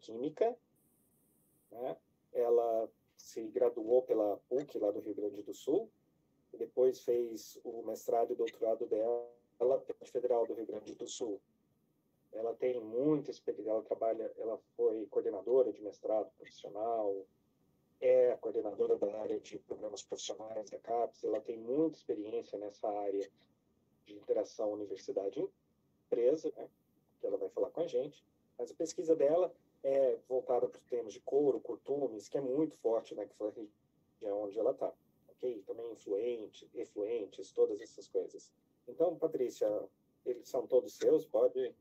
Química, né? Ela se graduou pela PUC, lá do Rio Grande do Sul, e depois fez o mestrado e doutorado dela pela Federal do Rio Grande do Sul. Ela tem muita experiência, ela foi coordenadora de mestrado profissional, é a coordenadora da área de programas profissionais da CAPES, ela tem muita experiência nessa área de interação universidade-empresa, né, que ela vai falar com a gente, mas a pesquisa dela é voltada para os temas de couro, curtumes, que é muito forte naquela região onde ela está, ok? Também efluentes, todas essas coisas. Então, Patrícia, eles são todos seus, pode...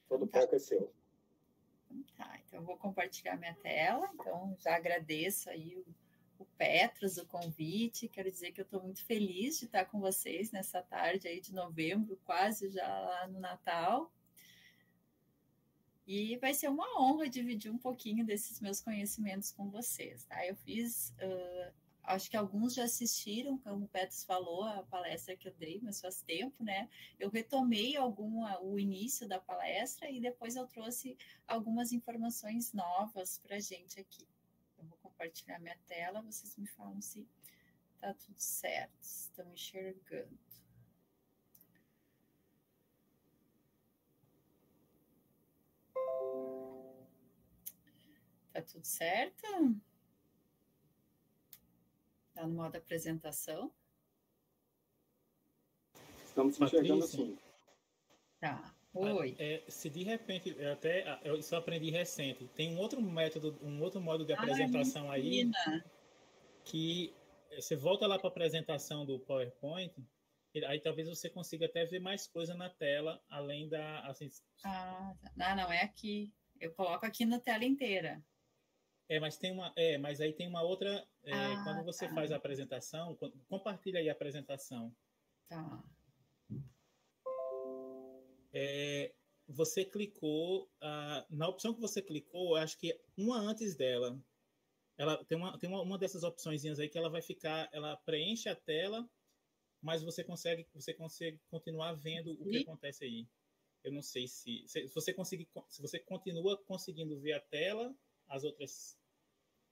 Todo o palco é seu. Tá, então eu vou compartilhar minha tela. Então, já agradeço aí o Petros, o convite. Quero dizer que eu estou muito feliz de estar com vocês nessa tarde aí de novembro, quase já lá no Natal. E vai ser uma honra dividir um pouquinho desses meus conhecimentos com vocês, tá? Eu fiz... acho que alguns já assistiram, como o Petros falou, a palestra que eu dei, mas faz tempo, né? Eu retomei o início da palestra e depois eu trouxe algumas informações novas para a gente aqui. Eu vou compartilhar minha tela, vocês me falam se está tudo certo, estão enxergando. Está tudo certo? Está no modo apresentação? Estamos enxergando assim. Tá. Oi. Se de repente, eu só aprendi recente, tem um outro modo de apresentação aí, que você volta lá para a apresentação do PowerPoint, aí talvez você consiga até ver mais coisa na tela, além da... Assim... Não, é aqui. Eu coloco aqui na tela inteira. Mas aí tem uma outra... quando você faz a apresentação, compartilha aí a apresentação. Tá. Você clicou... na opção que você clicou, eu acho que uma antes dela, ela tem uma dessas opções aí que ela vai ficar... Ela preenche a tela, mas você consegue continuar vendo o que acontece aí. Eu não sei se você continua conseguindo ver a tela, as outras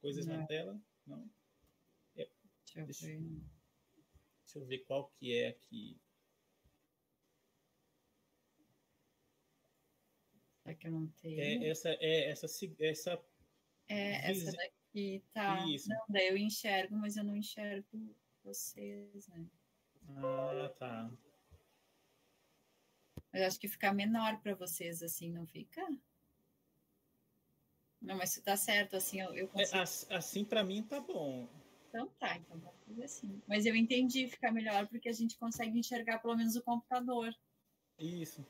coisas na tela, não? Deixa eu ver qual que é aqui. É que eu não tenho. Essa daqui, tá. Isso. Não, daí eu enxergo, mas eu não enxergo vocês, né? Tá. Eu acho que fica menor para vocês assim, não fica? Não, mas se tá certo, assim, eu consigo... assim, para mim, tá bom. Então tá, então vamos fazer assim. Mas eu entendi, ficar melhor, porque a gente consegue enxergar pelo menos o computador. Isso.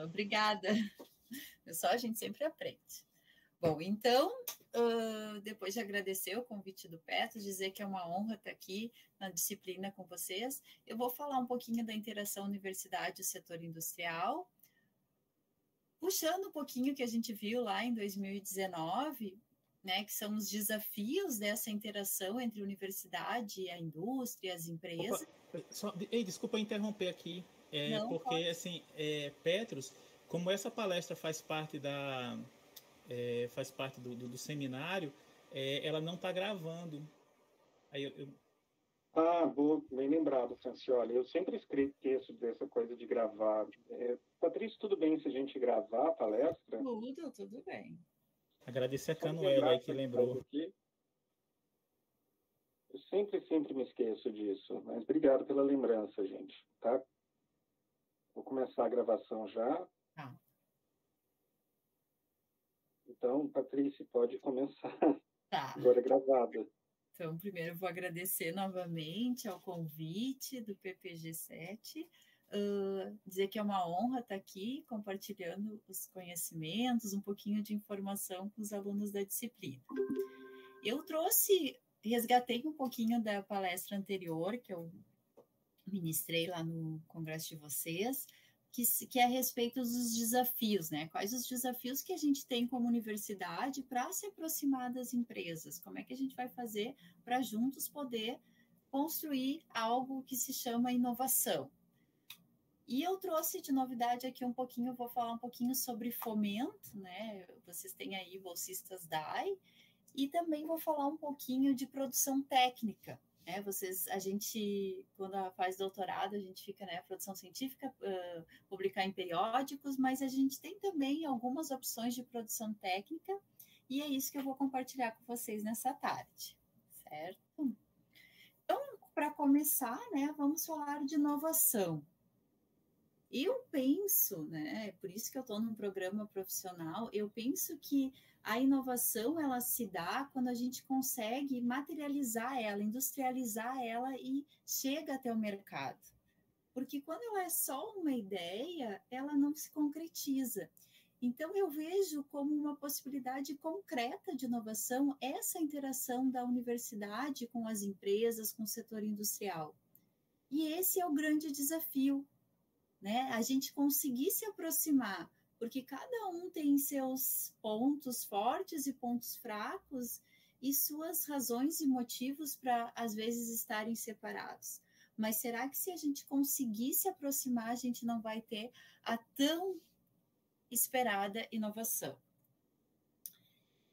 Obrigada. A gente sempre aprende. Bom, então, depois de agradecer o convite do Petros, dizer que é uma honra estar aqui na disciplina com vocês, eu vou falar um pouquinho da interação universidade e setor industrial, puxando um pouquinho que a gente viu lá em 2019, né, que são os desafios dessa interação entre a universidade e a indústria, as empresas. Desculpa interromper aqui, porque, pode. Assim, Petros, como essa palestra faz parte do seminário, ela não está gravando. Aí boa, bem lembrado, Francioli. Eu sempre esqueço dessa coisa de gravar. Patrícia, tudo bem se a gente gravar a palestra? Tudo bem. Agradecer a Canuela aí que lembrou. Eu sempre me esqueço disso, mas obrigado pela lembrança, gente. Tá? Vou começar a gravação já. Então, Patrícia, pode começar. Tá. Agora gravada. Então, primeiro eu vou agradecer novamente ao convite do PPG7, dizer que é uma honra estar aqui compartilhando os conhecimentos, um pouquinho de informação com os alunos da disciplina. Eu resgatei um pouquinho da palestra anterior que eu ministrei lá no congresso de vocês, que é a respeito dos desafios, né? Quais os desafios que a gente tem como universidade para se aproximar das empresas? Como é que a gente vai fazer para juntos poder construir algo que se chama inovação? E eu trouxe de novidade aqui um pouquinho, vou falar um pouquinho sobre fomento, né? Vocês têm aí bolsistas DAI, e também vou falar um pouquinho de produção técnica. Né? A gente, quando faz doutorado, a gente fica, né, produção científica, publicar em periódicos, mas a gente tem também algumas opções de produção técnica, e é isso que eu vou compartilhar com vocês nessa tarde, certo? Então, para começar, né, vamos falar de inovação. Eu penso, né, por isso que eu estou num programa profissional, eu penso que a inovação, ela se dá quando a gente consegue materializar ela, industrializar ela e chega até o mercado. Porque quando ela é só uma ideia, ela não se concretiza. Então, eu vejo como uma possibilidade concreta de inovação essa interação da universidade com as empresas, com o setor industrial. E esse é o grande desafio, né? A gente conseguir se aproximar, porque cada um tem seus pontos fortes e pontos fracos e suas razões e motivos para, às vezes, estarem separados. Mas será que se a gente conseguir se aproximar, a gente não vai ter a tão esperada inovação?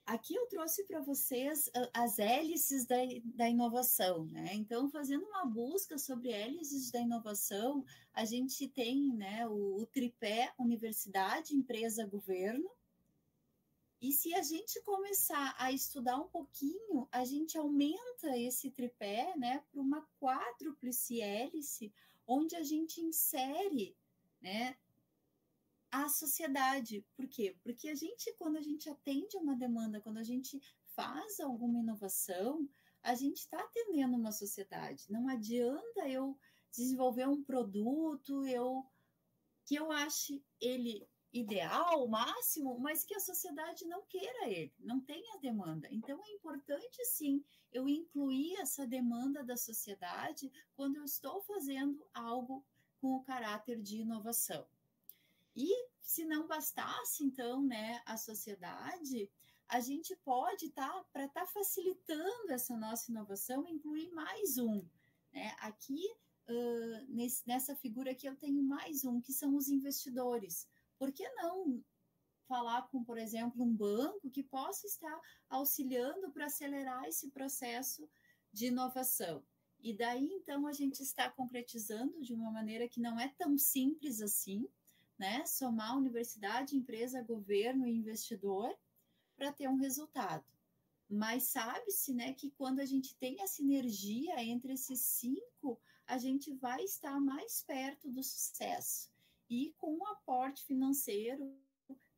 Aqui eu trouxe para vocês as hélices da inovação, né? Então, fazendo uma busca sobre hélices da inovação, a gente tem, né, o tripé universidade, empresa, governo. E se a gente começar a estudar um pouquinho, a gente aumenta esse tripé, né, para uma quádruplice hélice, onde a gente insere, né, a sociedade. Por quê? Porque quando a gente atende uma demanda, quando a gente faz alguma inovação, a gente está atendendo uma sociedade. Não adianta eu desenvolver um produto que eu ache ele ideal, máximo, mas que a sociedade não queira ele, não tenha demanda. Então, é importante, sim, eu incluir essa demanda da sociedade quando eu estou fazendo algo com o caráter de inovação. E se não bastasse, então, né, a sociedade, a gente pode, para estar facilitando essa nossa inovação, incluir mais um. Né? Aqui, nessa figura aqui, eu tenho mais um, que são os investidores. Por que não falar com, por exemplo, um banco que possa estar auxiliando para acelerar esse processo de inovação? E daí, então, a gente está concretizando de uma maneira que não é tão simples assim, né? Somar universidade, empresa, governo e investidor para ter um resultado. Mas sabe-se, né, que quando a gente tem a sinergia entre esses 5, a gente vai estar mais perto do sucesso e com um aporte financeiro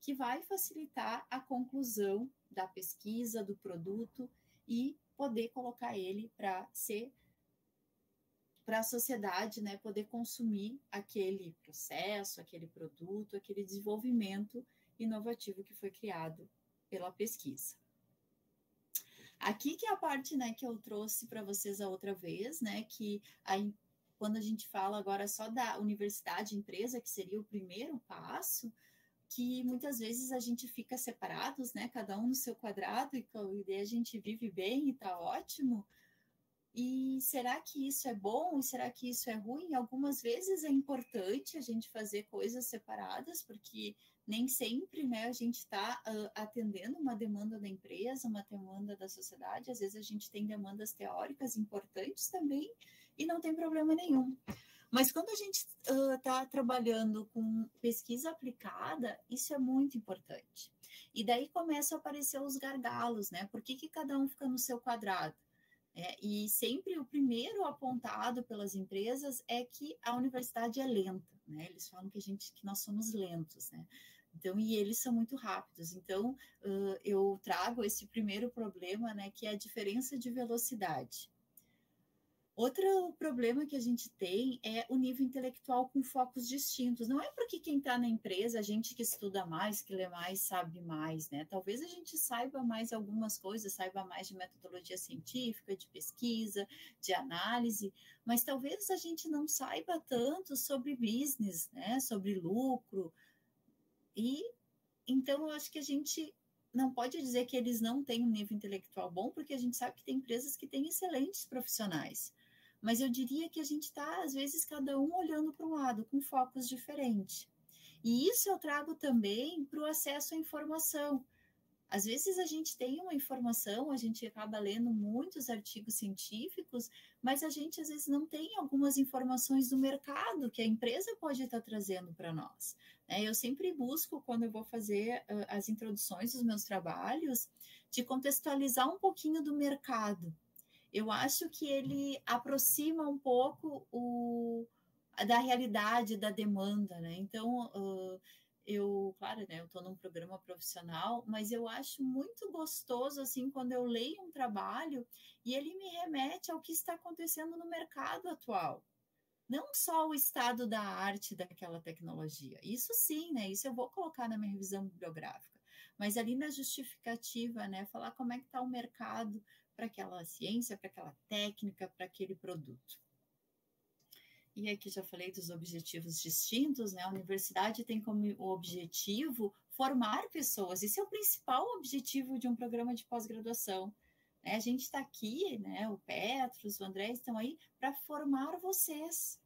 que vai facilitar a conclusão da pesquisa, do produto e poder colocar ele para a sociedade, né, poder consumir aquele processo, aquele produto, aquele desenvolvimento inovativo que foi criado pela pesquisa. Aqui que é a parte, né, que eu trouxe para vocês a outra vez, né, que quando a gente fala agora só da universidade, empresa, que seria o primeiro passo, que muitas vezes a gente fica separados, né, cada um no seu quadrado, e a gente vive bem e está ótimo. E será que isso é bom? Será que isso é ruim? Algumas vezes é importante a gente fazer coisas separadas, porque nem sempre, né, a gente está atendendo uma demanda da empresa, uma demanda da sociedade. Às vezes a gente tem demandas teóricas importantes também e não tem problema nenhum. Mas quando a gente está trabalhando com pesquisa aplicada, isso é muito importante. E daí começam a aparecer os gargalos, né? Por que cada um fica no seu quadrado? E sempre o primeiro apontado pelas empresas é que a universidade é lenta, né? Eles falam que nós somos lentos, né? Então, e eles são muito rápidos. Então, eu trago esse primeiro problema, né? Que é a diferença de velocidade. Outro problema que a gente tem é o nível intelectual com focos distintos. Não é porque quem está na empresa, a gente que estuda mais, que lê mais, sabe mais, né? Talvez a gente saiba mais algumas coisas, saiba mais de metodologia científica, de pesquisa, de análise, mas talvez a gente não saiba tanto sobre business, né? Sobre lucro. E então eu acho que a gente não pode dizer que eles não têm um nível intelectual bom, porque a gente sabe que tem empresas que têm excelentes profissionais. mas eu diria que a gente está, às vezes, cada um olhando para um lado, com focos diferentes. E isso eu trago também para o acesso à informação. Às vezes a gente tem uma informação, a gente acaba lendo muitos artigos científicos, mas a gente às vezes não tem algumas informações do mercado que a empresa pode estar trazendo para nós. Eu sempre busco, quando eu vou fazer as introduções dos meus trabalhos, de contextualizar um pouquinho do mercado. Eu acho que ele aproxima um pouco da realidade da demanda, né? Então, claro, né, eu estou num programa profissional, mas eu acho muito gostoso, assim, quando eu leio um trabalho e ele me remete ao que está acontecendo no mercado atual. Não só o estado da arte daquela tecnologia. Isso sim, né? Isso eu vou colocar na minha revisão bibliográfica. Mas ali na justificativa, né? Falar como é que está o mercado para aquela ciência, para aquela técnica, para aquele produto. E aqui já falei dos objetivos distintos, né? A universidade tem como objetivo formar pessoas. Esse é o principal objetivo de um programa de pós-graduação. Né? A gente está aqui, né? O Petros, o André estão aí para formar vocês.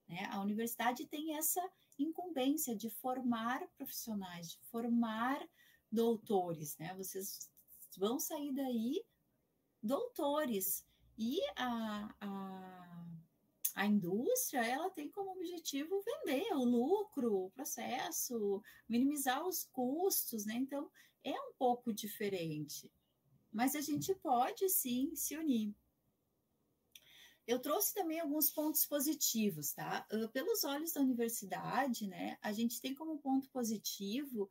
Né? A universidade tem essa incumbência de formar profissionais, de formar doutores. Né? Vocês vão sair daí doutores. E a indústria, ela tem como objetivo vender o lucro, o processo, minimizar os custos, né? Então, é um pouco diferente. Mas a gente pode, sim, se unir. Eu trouxe também alguns pontos positivos, tá? Pelos olhos da universidade, né? A gente tem como ponto positivo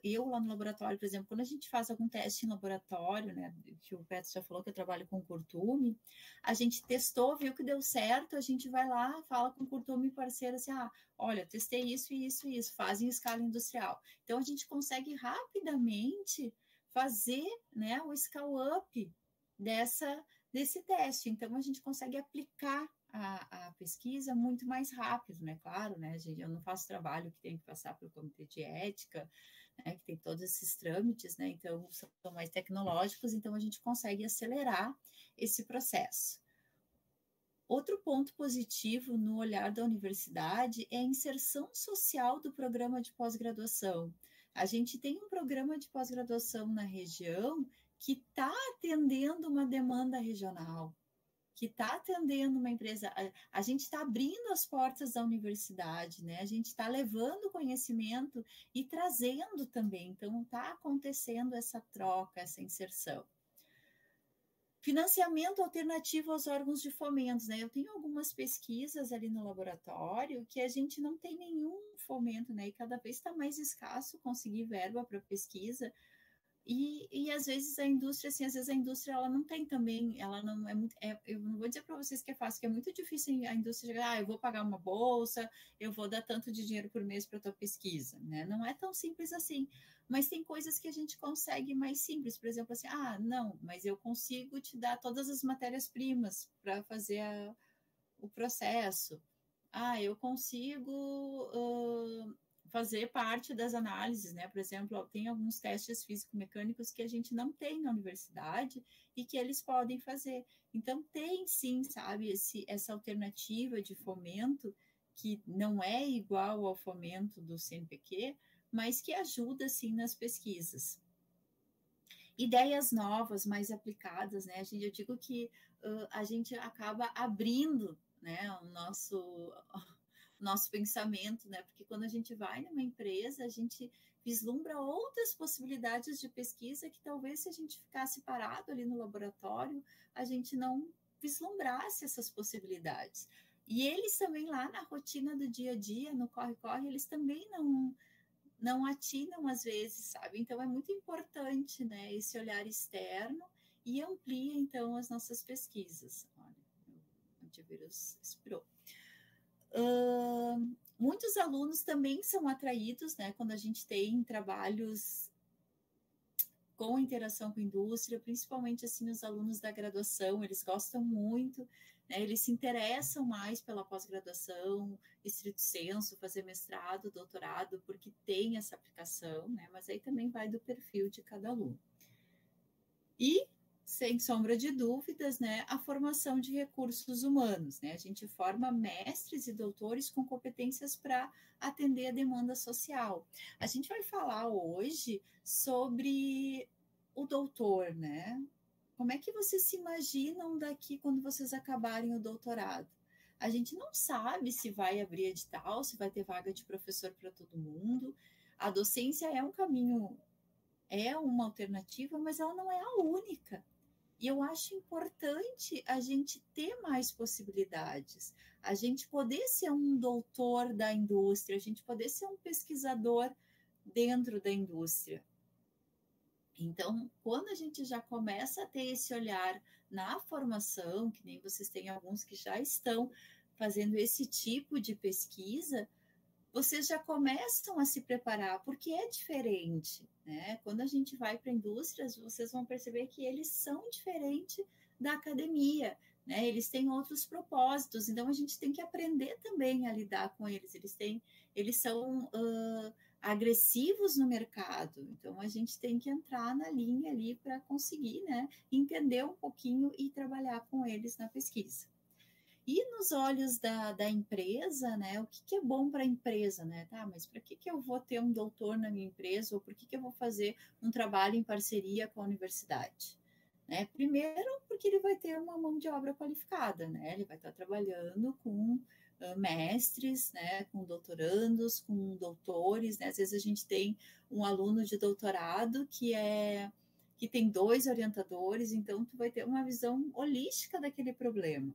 eu lá no laboratório, por exemplo, quando a gente faz algum teste em laboratório, né, que o Petro já falou que eu trabalho com curtume, a gente testou, viu que deu certo, a gente vai lá, fala com o curtume parceiro assim, olha, testei isso e isso e isso, faz em escala industrial. Então, a gente consegue rapidamente fazer, né, o scale-up desse teste. Então, a gente consegue aplicar a pesquisa muito mais rápido, né? Claro, né, gente, eu não faço trabalho que tem que passar pelo comitê de ética, né, que tem todos esses trâmites, né? Então, são mais tecnológicos, então a gente consegue acelerar esse processo. Outro ponto positivo no olhar da universidade é a inserção social do programa de pós-graduação. A gente tem um programa de pós-graduação na região que está atendendo uma demanda regional, que está atendendo uma empresa, a gente está abrindo as portas da universidade, né? A gente está levando conhecimento e trazendo também, então está acontecendo essa troca, essa inserção. Financiamento alternativo aos órgãos de fomento, né? Eu tenho algumas pesquisas ali no laboratório que a gente não tem nenhum fomento, né? E cada vez está mais escasso conseguir verba para pesquisa. E às vezes a indústria, assim, às vezes a indústria ela não tem também, ela não é muito, eu não vou dizer para vocês que é fácil, que é muito difícil a indústria chegar, eu vou pagar uma bolsa, eu vou dar tanto de dinheiro por mês para a tua pesquisa, né? Não é tão simples assim, mas tem coisas que a gente consegue mais simples, por exemplo, assim, não, mas eu consigo te dar todas as matérias-primas para fazer o processo. Eu consigo fazer parte das análises, né? Por exemplo, tem alguns testes físico-mecânicos que a gente não tem na universidade e que eles podem fazer. Então, tem sim, sabe, essa alternativa de fomento que não é igual ao fomento do CNPq, mas que ajuda, sim, nas pesquisas. Ideias novas, mais aplicadas, né? Eu digo que a gente acaba abrindo, né, o nosso pensamento, né? Porque quando a gente vai numa empresa, a gente vislumbra outras possibilidades de pesquisa que talvez se a gente ficasse parado ali no laboratório, a gente não vislumbrasse essas possibilidades. E eles também lá na rotina do dia a dia, no corre-corre, eles também não atinam às vezes, sabe? Então é muito importante, né, esse olhar externo e amplia então as nossas pesquisas. Olha, o antivírus expirou. Muitos alunos também são atraídos, né, quando a gente tem trabalhos com interação com a indústria, principalmente assim os alunos da graduação, eles gostam muito, né, eles se interessam mais pela pós-graduação, estrito sensu, fazer mestrado, doutorado, porque tem essa aplicação, né, mas aí também vai do perfil de cada aluno. E sem sombra de dúvidas, né, a formação de recursos humanos, né? A gente forma mestres e doutores com competências para atender a demanda social. A gente vai falar hoje sobre o doutor, né? Como é que vocês se imaginam daqui quando vocês acabarem o doutorado? A gente não sabe se vai abrir edital, se vai ter vaga de professor para todo mundo. A docência é um caminho, é uma alternativa, mas ela não é a única. E eu acho importante a gente ter mais possibilidades, a gente poder ser um doutor da indústria, a gente poder ser um pesquisador dentro da indústria. Então, quando a gente já começa a ter esse olhar na formação, que nem vocês têm alguns que já estão fazendo esse tipo de pesquisa, vocês já começam a se preparar, porque é diferente, né? Quando a gente vai para indústrias, vocês vão perceber que eles são diferentes da academia, né? Eles têm outros propósitos, então a gente tem que aprender também a lidar com eles. Eles são agressivos no mercado, então a gente tem que entrar na linha ali para conseguir, né, entender um pouquinho e trabalhar com eles na pesquisa. E nos olhos da empresa, né, o que é bom para a empresa, né? Tá, mas para que eu vou ter um doutor na minha empresa ou por que eu vou fazer um trabalho em parceria com a universidade? Né? Primeiro, porque ele vai ter uma mão de obra qualificada, né? Ele vai estar trabalhando com mestres, né, com doutorandos, com doutores, né? Às vezes a gente tem um aluno de doutorado que tem 2 orientadores, então tu vai ter uma visão holística daquele problema.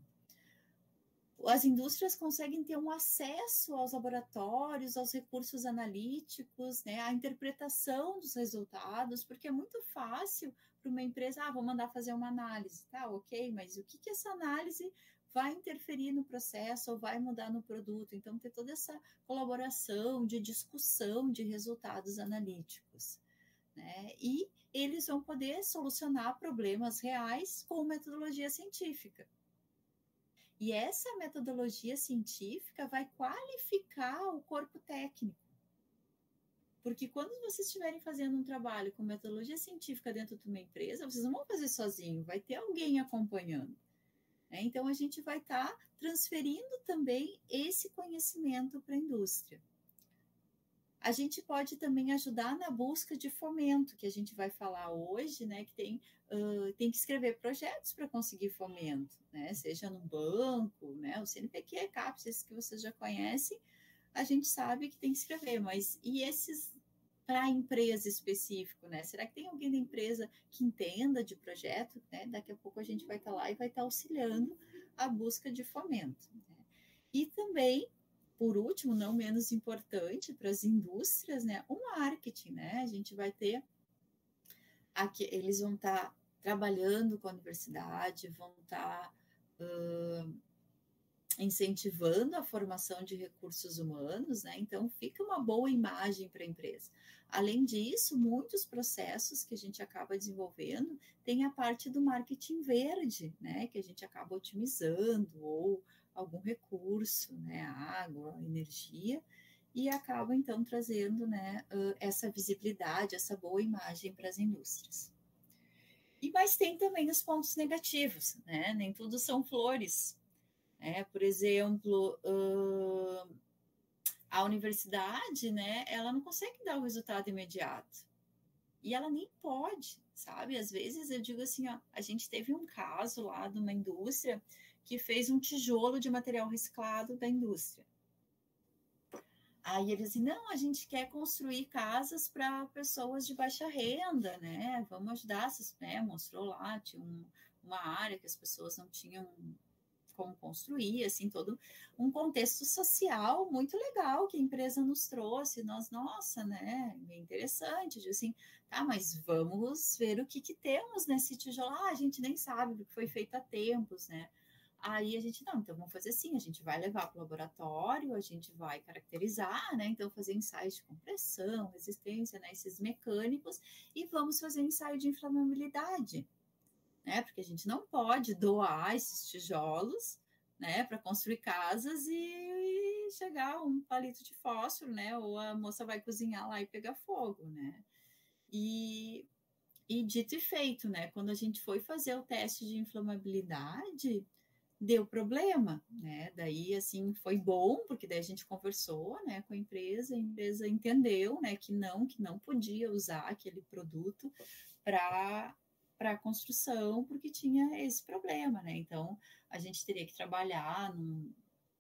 As indústrias conseguem ter um acesso aos laboratórios, aos recursos analíticos, né, à interpretação dos resultados, porque é muito fácil para uma empresa, vou mandar fazer uma análise, tá, ok, mas o que essa análise vai interferir no processo ou vai mudar no produto? Então, ter toda essa colaboração de discussão de resultados analíticos, né, e eles vão poder solucionar problemas reais com metodologia científica. E essa metodologia científica vai qualificar o corpo técnico. Porque quando vocês estiverem fazendo um trabalho com metodologia científica dentro de uma empresa, vocês não vão fazer sozinho, vai ter alguém acompanhando. Então, a gente vai estar transferindo também esse conhecimento para a indústria. A gente pode também ajudar na busca de fomento, que a gente vai falar hoje, né, que tem que escrever projetos para conseguir fomento, né, seja no banco, né, o CNPq, CAPES, esses que vocês já conhecem, a gente sabe que tem que escrever, mas e esses para a empresa específico, né? Será que tem alguém da empresa que entenda de projeto, né? Daqui a pouco a gente vai estar lá e vai estar auxiliando a busca de fomento, né? E também, por último, não menos importante para as indústrias, né? O marketing, né? A gente vai ter aqui, eles vão estar trabalhando com a universidade, vão estar incentivando a formação de recursos humanos, né? Então fica uma boa imagem para a empresa. Além disso, muitos processos que a gente acaba desenvolvendo tem a parte do marketing verde, né? Que a gente acaba otimizando ou algum recurso, né? Água, energia, e acaba então trazendo, né, essa visibilidade, essa boa imagem para as indústrias. Mas tem também os pontos negativos, né? Nem tudo são flores. Por exemplo, a universidade, né, ela não consegue dar o resultado imediato. E ela nem pode, sabe? Às vezes eu digo assim, a gente teve um caso lá de uma indústria que fez um tijolo de material reciclado da indústria. Aí eles dizem, não, a gente quer construir casas para pessoas de baixa renda, né? Vamos ajudar, né? Mostrou lá, tinha uma área que as pessoas não tinham como construir, assim, todo um contexto social muito legal que a empresa nos trouxe. Nossa, né, bem interessante, assim, tá, mas vamos ver o que temos nesse tijolo. A gente nem sabe, porque foi feito há tempos, né? Aí a gente, não, então vamos fazer assim, a gente vai levar para o laboratório, a gente vai caracterizar, né, então fazer ensaios de compressão, resistência, né, esses mecânicos, e vamos fazer ensaio de inflamabilidade, né? Porque a gente não pode doar esses tijolos, né, para construir casas e chegar um palito de fósforo, né? Ou a moça vai cozinhar lá e pegar fogo, né? E E dito e feito, né? Quando a gente foi fazer o teste de inflamabilidade, deu problema, né? Daí, assim, foi bom, porque daí a gente conversou, né, com a empresa entendeu, né, que não podia usar aquele produto para construção, porque tinha esse problema, né? Então, a gente teria que trabalhar num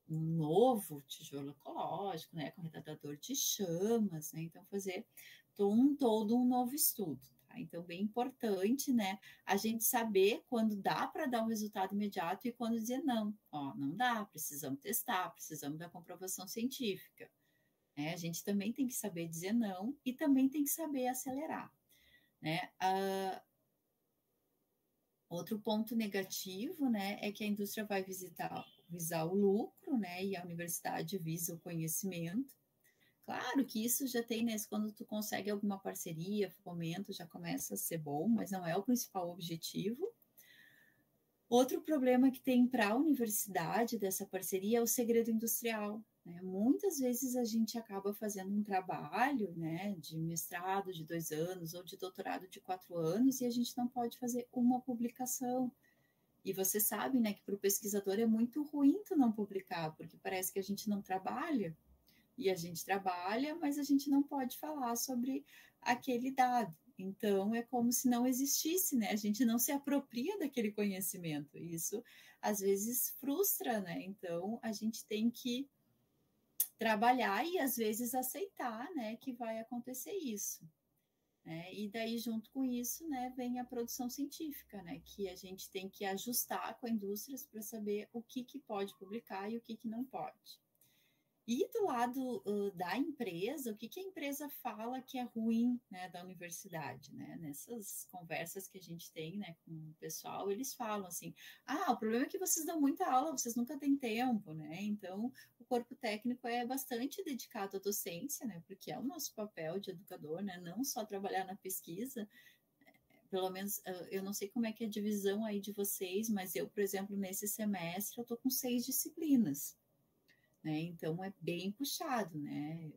novo tijolo ecológico, né, com retardador de chamas, né? Então, fazer todo um novo estudo. Tá? Então, bem importante, né, a gente saber quando dá para dar um resultado imediato e quando dizer não. Ó, não dá, precisamos testar, precisamos da comprovação científica. Né? A gente também tem que saber dizer não e também tem que saber acelerar. Né? Outro ponto negativo, né, é que a indústria vai visar o lucro, né, e a universidade visa o conhecimento. Claro que isso já tem, né, quando tu consegue alguma parceria, fomento, já começa a ser bom, mas não é o principal objetivo. Outro problema que tem para a universidade dessa parceria é o segredo industrial. Né? Muitas vezes a gente acaba fazendo um trabalho, né, de mestrado de 2 anos ou de doutorado de 4 anos e a gente não pode fazer uma publicação. E você sabe, né, que para o pesquisador é muito ruim tu não publicar, porque parece que a gente não trabalha. E a gente trabalha, mas a gente não pode falar sobre aquele dado. Então, é como se não existisse, né? A gente não se apropria daquele conhecimento. E isso, às vezes, frustra, né? Então, a gente tem que trabalhar e, às vezes, aceitar, né, que vai acontecer isso. Né? E daí, junto com isso, né, vem a produção científica, né? Que a gente tem que ajustar com a indústria para saber o que pode publicar e o que não pode. E do lado da empresa, o que a empresa fala que é ruim, né, da universidade, né? Nessas conversas que a gente tem, né, com o pessoal, eles falam assim, o problema é que vocês dão muita aula, vocês nunca têm tempo, né? Então, o corpo técnico é bastante dedicado à docência, né? Porque é o nosso papel de educador, né? Não só trabalhar na pesquisa, pelo menos, eu não sei como é que é a divisão aí de vocês, mas eu, por exemplo, nesse semestre, eu tô com 6 disciplinas. Né? Então, é bem puxado, né?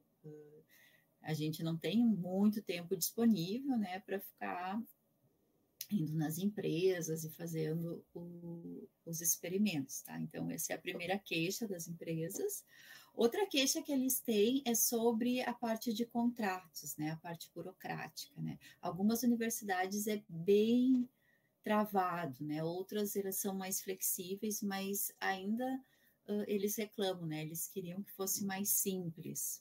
A gente não tem muito tempo disponível, né, para ficar indo nas empresas e fazendo os experimentos, tá? Então, essa é a primeira queixa das empresas. Outra queixa que eles têm é sobre a parte de contratos, né, a parte burocrática, né? Algumas universidades é bem travado, né? Outras elas são mais flexíveis, mas ainda eles reclamam, né? Eles queriam que fosse mais simples.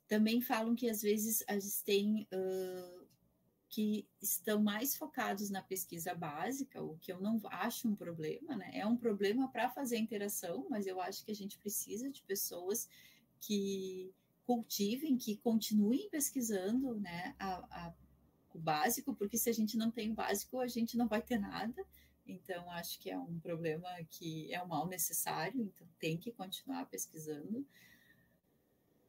Também falam que às vezes eles têm que estão mais focados na pesquisa básica, o que eu não acho um problema, né? É um problema para fazer a interação, mas eu acho que a gente precisa de pessoas que cultivem, que continuem pesquisando, né? O básico, porque se a gente não tem o básico, a gente não vai ter nada. Então, acho que é um problema que é um mal necessário, então tem que continuar pesquisando.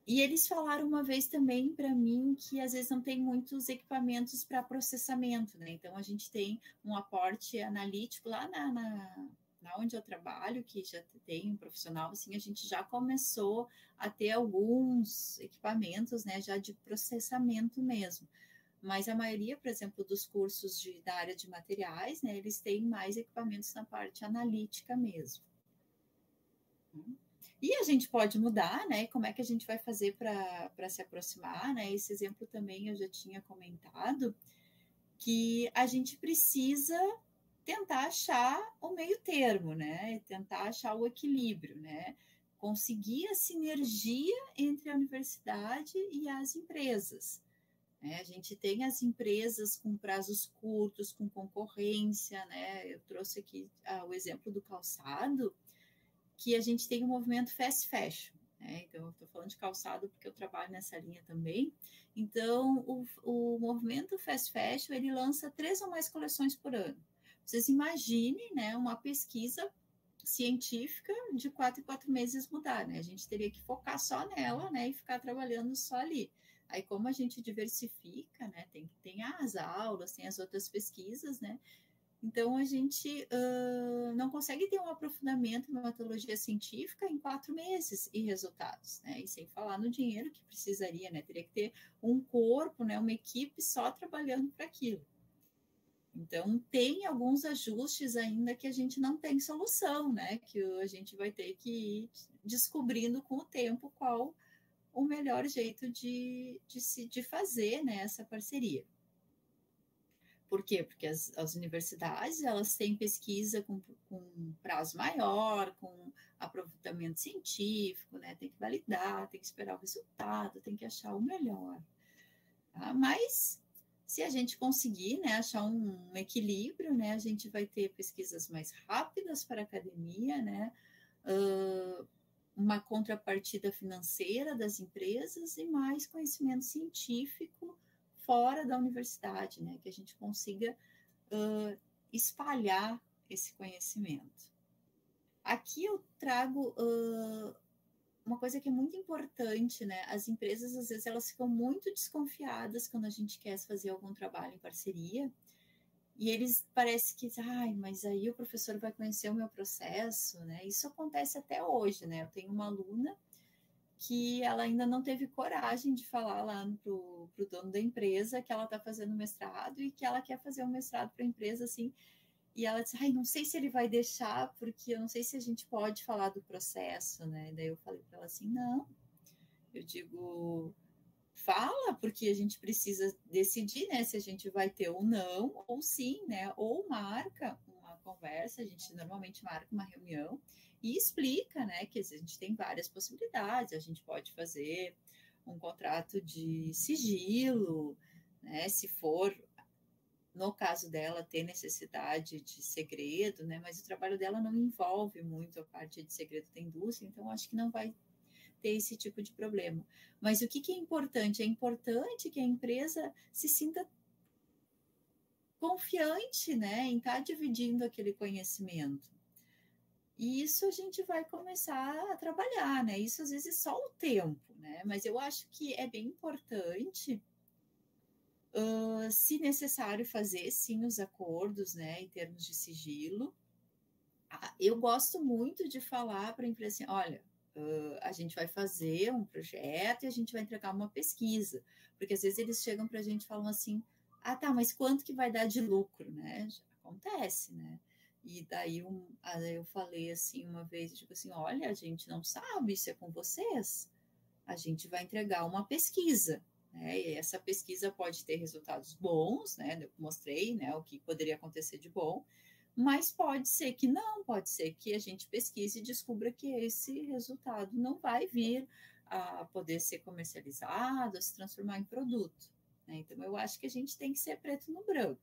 E eles falaram uma vez também para mim que às vezes não tem muitos equipamentos para processamento, né? Então, a gente tem um aporte analítico lá na onde eu trabalho, que já tem um profissional, assim, a gente já começou a ter alguns equipamentos, né, já de processamento mesmo. Mas a maioria, por exemplo, dos cursos da área de materiais, né, eles têm mais equipamentos na parte analítica mesmo. E a gente pode mudar, né? Como é que a gente vai fazer para se aproximar, né? Esse exemplo também eu já tinha comentado, que a gente precisa tentar achar o meio termo, né? Tentar achar o equilíbrio, né? Conseguir a sinergia entre a universidade e as empresas. A gente tem as empresas com prazos curtos, com concorrência, né? Eu trouxe aqui o exemplo do calçado, que a gente tem o movimento fast fashion. Né? Então, eu estou falando de calçado porque eu trabalho nessa linha também. Então, o movimento fast fashion, ele lança 3 ou mais coleções por ano. Vocês imaginem, né, uma pesquisa científica de 4 em 4 meses mudar, né? A gente teria que focar só nela, né, e ficar trabalhando só ali. Aí, como a gente diversifica, né, tem as aulas, tem as outras pesquisas, né, Então, a gente não consegue ter um aprofundamento na metodologia científica em 4 meses e resultados, né? E sem falar no dinheiro que precisaria, né? Teria que ter um corpo, né? Uma equipe só trabalhando para aquilo. Então, tem alguns ajustes ainda que a gente não tem solução, né? Que a gente vai ter que ir descobrindo com o tempo qual o melhor jeito de fazer, né, essa parceria. Por quê? Porque as universidades, elas têm pesquisa com prazo maior, com aprofundamento científico, né? Tem que validar, tem que esperar o resultado, tem que achar o melhor. Tá? Mas, se a gente conseguir, né, achar um equilíbrio, né, a gente vai ter pesquisas mais rápidas para a academia, né? Uma contrapartida financeira das empresas e mais conhecimento científico fora da universidade, né? Que a gente consiga espalhar esse conhecimento. Aqui eu trago uma coisa que é muito importante, né? As empresas, às vezes, elas ficam muito desconfiadas quando a gente quer fazer algum trabalho em parceria, e eles parece que, mas aí o professor vai conhecer o meu processo, né? Isso acontece até hoje, né? Eu tenho uma aluna que ela ainda não teve coragem de falar lá pro dono da empresa que ela está fazendo mestrado e que ela quer fazer um mestrado para a empresa, assim, e ela disse, não sei se ele vai deixar, porque eu não sei se a gente pode falar do processo, né? Daí eu falei para ela assim, não, eu digo, fala, porque a gente precisa decidir, né, se a gente vai ter ou não, ou sim, né, ou marca uma conversa, a gente normalmente marca uma reunião e explica, né, que a gente tem várias possibilidades, a gente pode fazer um contrato de sigilo, né, se for, no caso dela, ter necessidade de segredo, né, mas o trabalho dela não envolve muito a parte de segredo da indústria, então acho que não vai ter esse tipo de problema. Mas o que é importante? É importante que a empresa se sinta confiante, né, em estar dividindo aquele conhecimento. E isso a gente vai começar a trabalhar, né? Isso às vezes só o tempo, né? Mas eu acho que é bem importante, se necessário, fazer sim os acordos, né, em termos de sigilo. Eu gosto muito de falar para a empresa assim, olha, a gente vai fazer um projeto e a gente vai entregar uma pesquisa, porque às vezes eles chegam para a gente e falam assim, tá, mas quanto que vai dar de lucro, né? Já acontece, né? E daí eu falei assim uma vez, tipo assim, olha, a gente não sabe, isso é com vocês. A gente vai entregar uma pesquisa, né? E essa pesquisa pode ter resultados bons, né? Eu mostrei, né, o que poderia acontecer de bom, mas pode ser que não, pode ser que a gente pesquise e descubra que esse resultado não vai vir a poder ser comercializado, a se transformar em produto, né? Então, eu acho que a gente tem que ser preto no branco,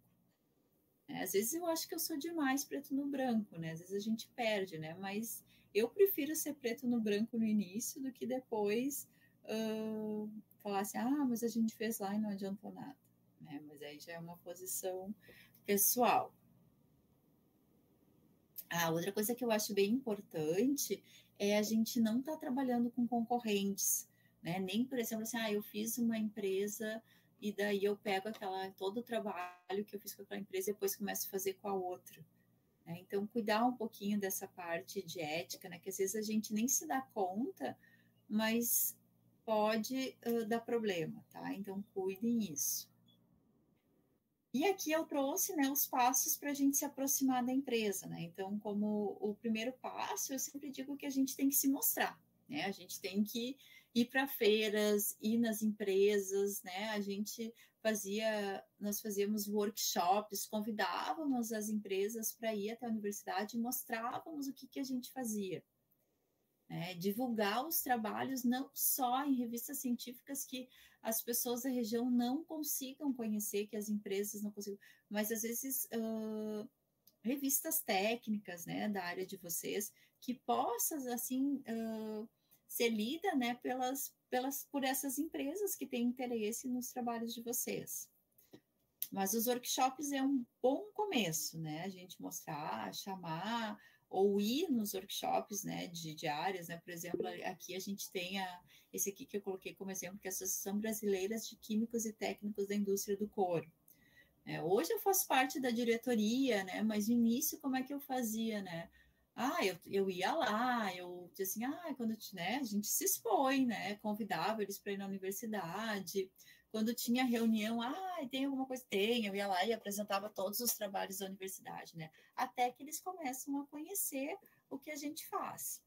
né? Às vezes eu acho que eu sou demais preto no branco, né? Às vezes a gente perde, né? Mas eu prefiro ser preto no branco no início do que depois falar assim, mas a gente fez lá e não adiantou nada, né? Mas aí já é uma posição pessoal. Outra coisa que eu acho bem importante é a gente não estar trabalhando com concorrentes, né? Nem, por exemplo, assim, eu fiz uma empresa e daí eu pego todo o trabalho que eu fiz com aquela empresa e depois começo a fazer com a outra, né? Então, cuidar um pouquinho dessa parte de ética, né? Que às vezes a gente nem se dá conta, mas pode dar problema, tá? Então, cuidem isso. E aqui eu trouxe, né, os passos para a gente se aproximar da empresa, né? Então, como o primeiro passo, eu sempre digo que a gente tem que se mostrar, né? A gente tem que ir para feiras, ir nas empresas, né? Nós fazíamos workshops, convidávamos as empresas para ir até a universidade e mostrávamos o que a gente fazia. Né, divulgar os trabalhos não só em revistas científicas que as pessoas da região não consigam conhecer, que as empresas não consigam, mas às vezes revistas técnicas, né, da área de vocês, que possam assim ser lida, né, por essas empresas que têm interesse nos trabalhos de vocês. Mas os workshops é um bom começo, né? A gente mostrar, chamar ou ir nos workshops, né, de áreas, né? Por exemplo, aqui a gente tem esse aqui que eu coloquei como exemplo, que é a Associação Brasileira de Químicos e Técnicos da Indústria do Couro. Hoje eu faço parte da diretoria, né? Mas no início, como é que eu fazia, né? Eu ia lá, eu dizia assim, quando, né, a gente se expõe, né? Convidava eles para ir na universidade. Quando tinha reunião, tem alguma coisa? Tem, eu ia lá e apresentava todos os trabalhos da universidade, né? Até que eles começam a conhecer o que a gente faz.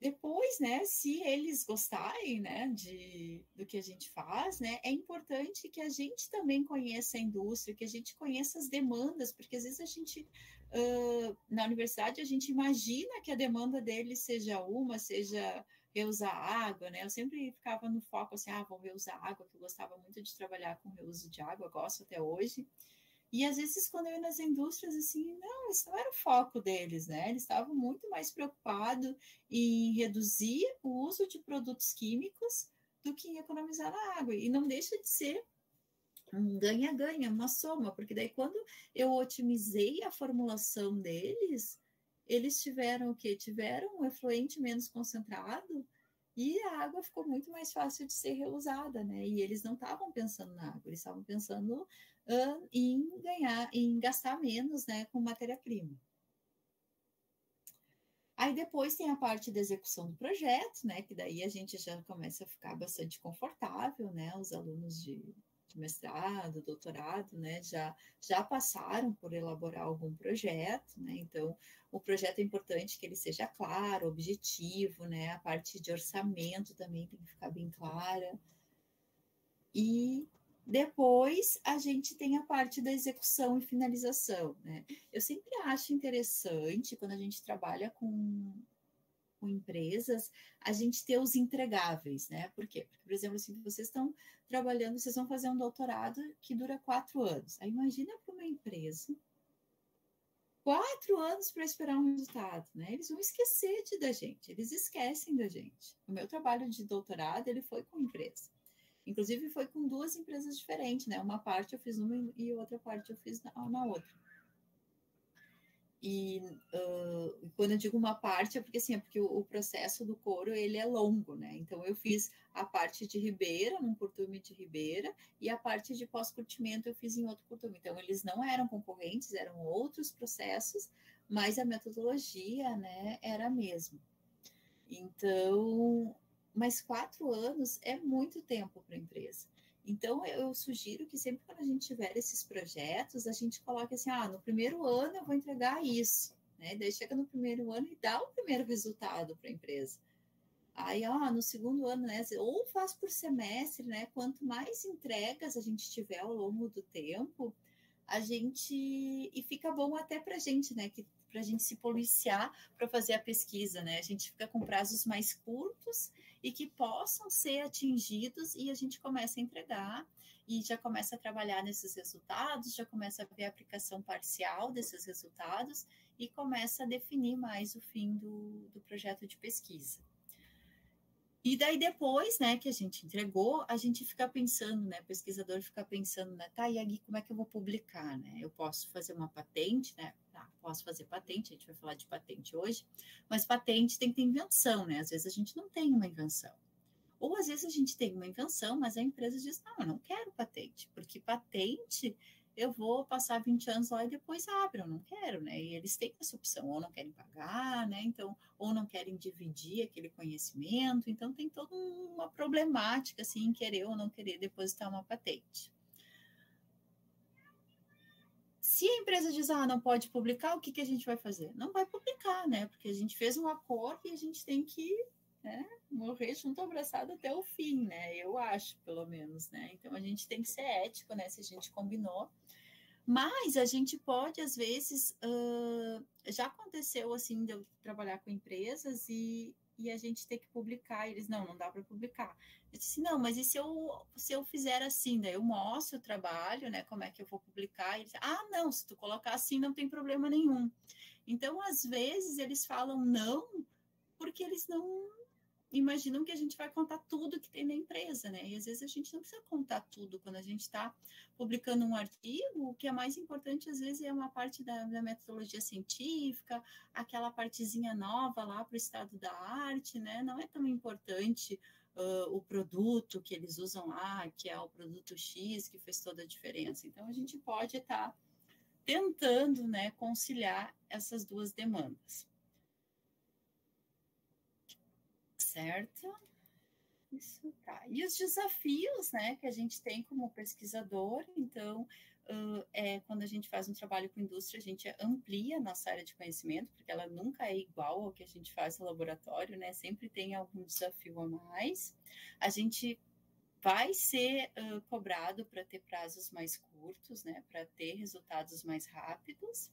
Depois, né, se eles gostarem, né, do que a gente faz, né, é importante que a gente também conheça a indústria, que a gente conheça as demandas, porque às vezes a gente, na universidade, a gente imagina que a demanda deles seja reusar água, né? Eu sempre ficava no foco assim, vou reusar água, que eu gostava muito de trabalhar com reuso de água, gosto até hoje. E às vezes, quando eu ia nas indústrias, assim, não, isso não era o foco deles, né? Eles estavam muito mais preocupados em reduzir o uso de produtos químicos do que em economizar a água. E não deixa de ser um ganha-ganha, uma soma, porque daí quando eu otimizei a formulação deles, eles tiveram o quê? Tiveram um efluente menos concentrado e a água ficou muito mais fácil de ser reusada, né? E eles não estavam pensando na água, eles estavam pensando em gastar menos, né, com matéria-prima. Aí depois tem a parte da execução do projeto, né, que daí a gente já começa a ficar bastante confortável, né, os alunos de mestrado, doutorado, né, já passaram por elaborar algum projeto, né, então o projeto é importante que ele seja claro, objetivo, né, a parte de orçamento também tem que ficar bem clara. E depois a gente tem a parte da execução e finalização, né? Eu sempre acho interessante quando a gente trabalha com empresas, a gente ter os entregáveis, né? Por quê? Porque, por exemplo, assim, vocês estão trabalhando, vocês vão fazer um doutorado que dura 4 anos. Aí imagina para uma empresa 4 anos para esperar um resultado, né? Eles vão esquecer da gente, eles esquecem da gente. O meu trabalho de doutorado, ele foi com empresa. Inclusive, foi com 2 empresas diferentes, né? Uma parte eu fiz numa e outra parte eu fiz na outra. E quando eu digo uma parte, é porque, assim, porque o processo do couro, ele é longo, né? Então, eu fiz a parte de ribeira, num curtume de ribeira, e a parte de pós-curtimento eu fiz em outro curtume. Então, eles não eram concorrentes, eram outros processos, mas a metodologia, né, era a mesma. Então, mas 4 anos é muito tempo para a empresa. Então, eu sugiro que sempre quando a gente tiver esses projetos, a gente coloque assim, no primeiro ano eu vou entregar isso, né? Daí chega no primeiro ano e dá o primeiro resultado para a empresa. Aí, no segundo ano, né? Ou faz por semestre, né? Quanto mais entregas a gente tiver ao longo do tempo, e fica bom até para a gente, né? Para a gente se policiar para fazer a pesquisa, né? A gente fica com prazos mais curtos e que possam ser atingidos e a gente começa a entregar e já começa a trabalhar nesses resultados, já começa a ver a aplicação parcial desses resultados e começa a definir mais o fim do projeto de pesquisa. E daí depois, né, que a gente entregou, a gente fica pensando, né, o pesquisador fica pensando, né, e aí como é que eu vou publicar, né? Eu posso fazer uma patente, né? Posso fazer patente, a gente vai falar de patente hoje, mas patente tem que ter invenção, né? Às vezes a gente não tem uma invenção. Ou às vezes a gente tem uma invenção, mas a empresa diz, não, eu não quero patente, porque patente eu vou passar 20 anos lá e depois abro, eu não quero, né? E eles têm essa opção, ou não querem pagar, né? Então, ou não querem dividir aquele conhecimento, então tem toda uma problemática, assim, em querer ou não querer depositar uma patente. Se a empresa diz, não pode publicar, o que a gente vai fazer? Não vai publicar, né? Porque a gente fez um acordo e a gente tem que, né, morrer junto abraçado até o fim, né? Eu acho, pelo menos, né? Então, a gente tem que ser ético, né? Se a gente combinou. Mas a gente pode, às vezes, já aconteceu, assim, de eu trabalhar com empresas e a gente ter que publicar, e eles, não dá para publicar. Eu disse, não, mas e se eu fizer assim, daí eu mostro o trabalho, né, como é que eu vou publicar, e eles, não, se tu colocar assim, não tem problema nenhum. Então, às vezes, eles falam não, porque eles imaginam que a gente vai contar tudo que tem na empresa, né? E às vezes a gente não precisa contar tudo. Quando a gente está publicando um artigo, o que é mais importante, às vezes, é uma parte da metodologia científica, aquela partezinha nova lá para o estado da arte, né? Não é tão importante o produto que eles usam lá, que é o produto X, que fez toda a diferença. Então, a gente pode estar tentando, né, conciliar essas duas demandas. Certo? Isso tá. E os desafios, né, que a gente tem como pesquisador, então, quando a gente faz um trabalho com indústria, a gente amplia a nossa área de conhecimento, porque ela nunca é igual ao que a gente faz no laboratório, né, sempre tem algum desafio a mais. A gente vai ser cobrado para ter prazos mais curtos, né, para ter resultados mais rápidos,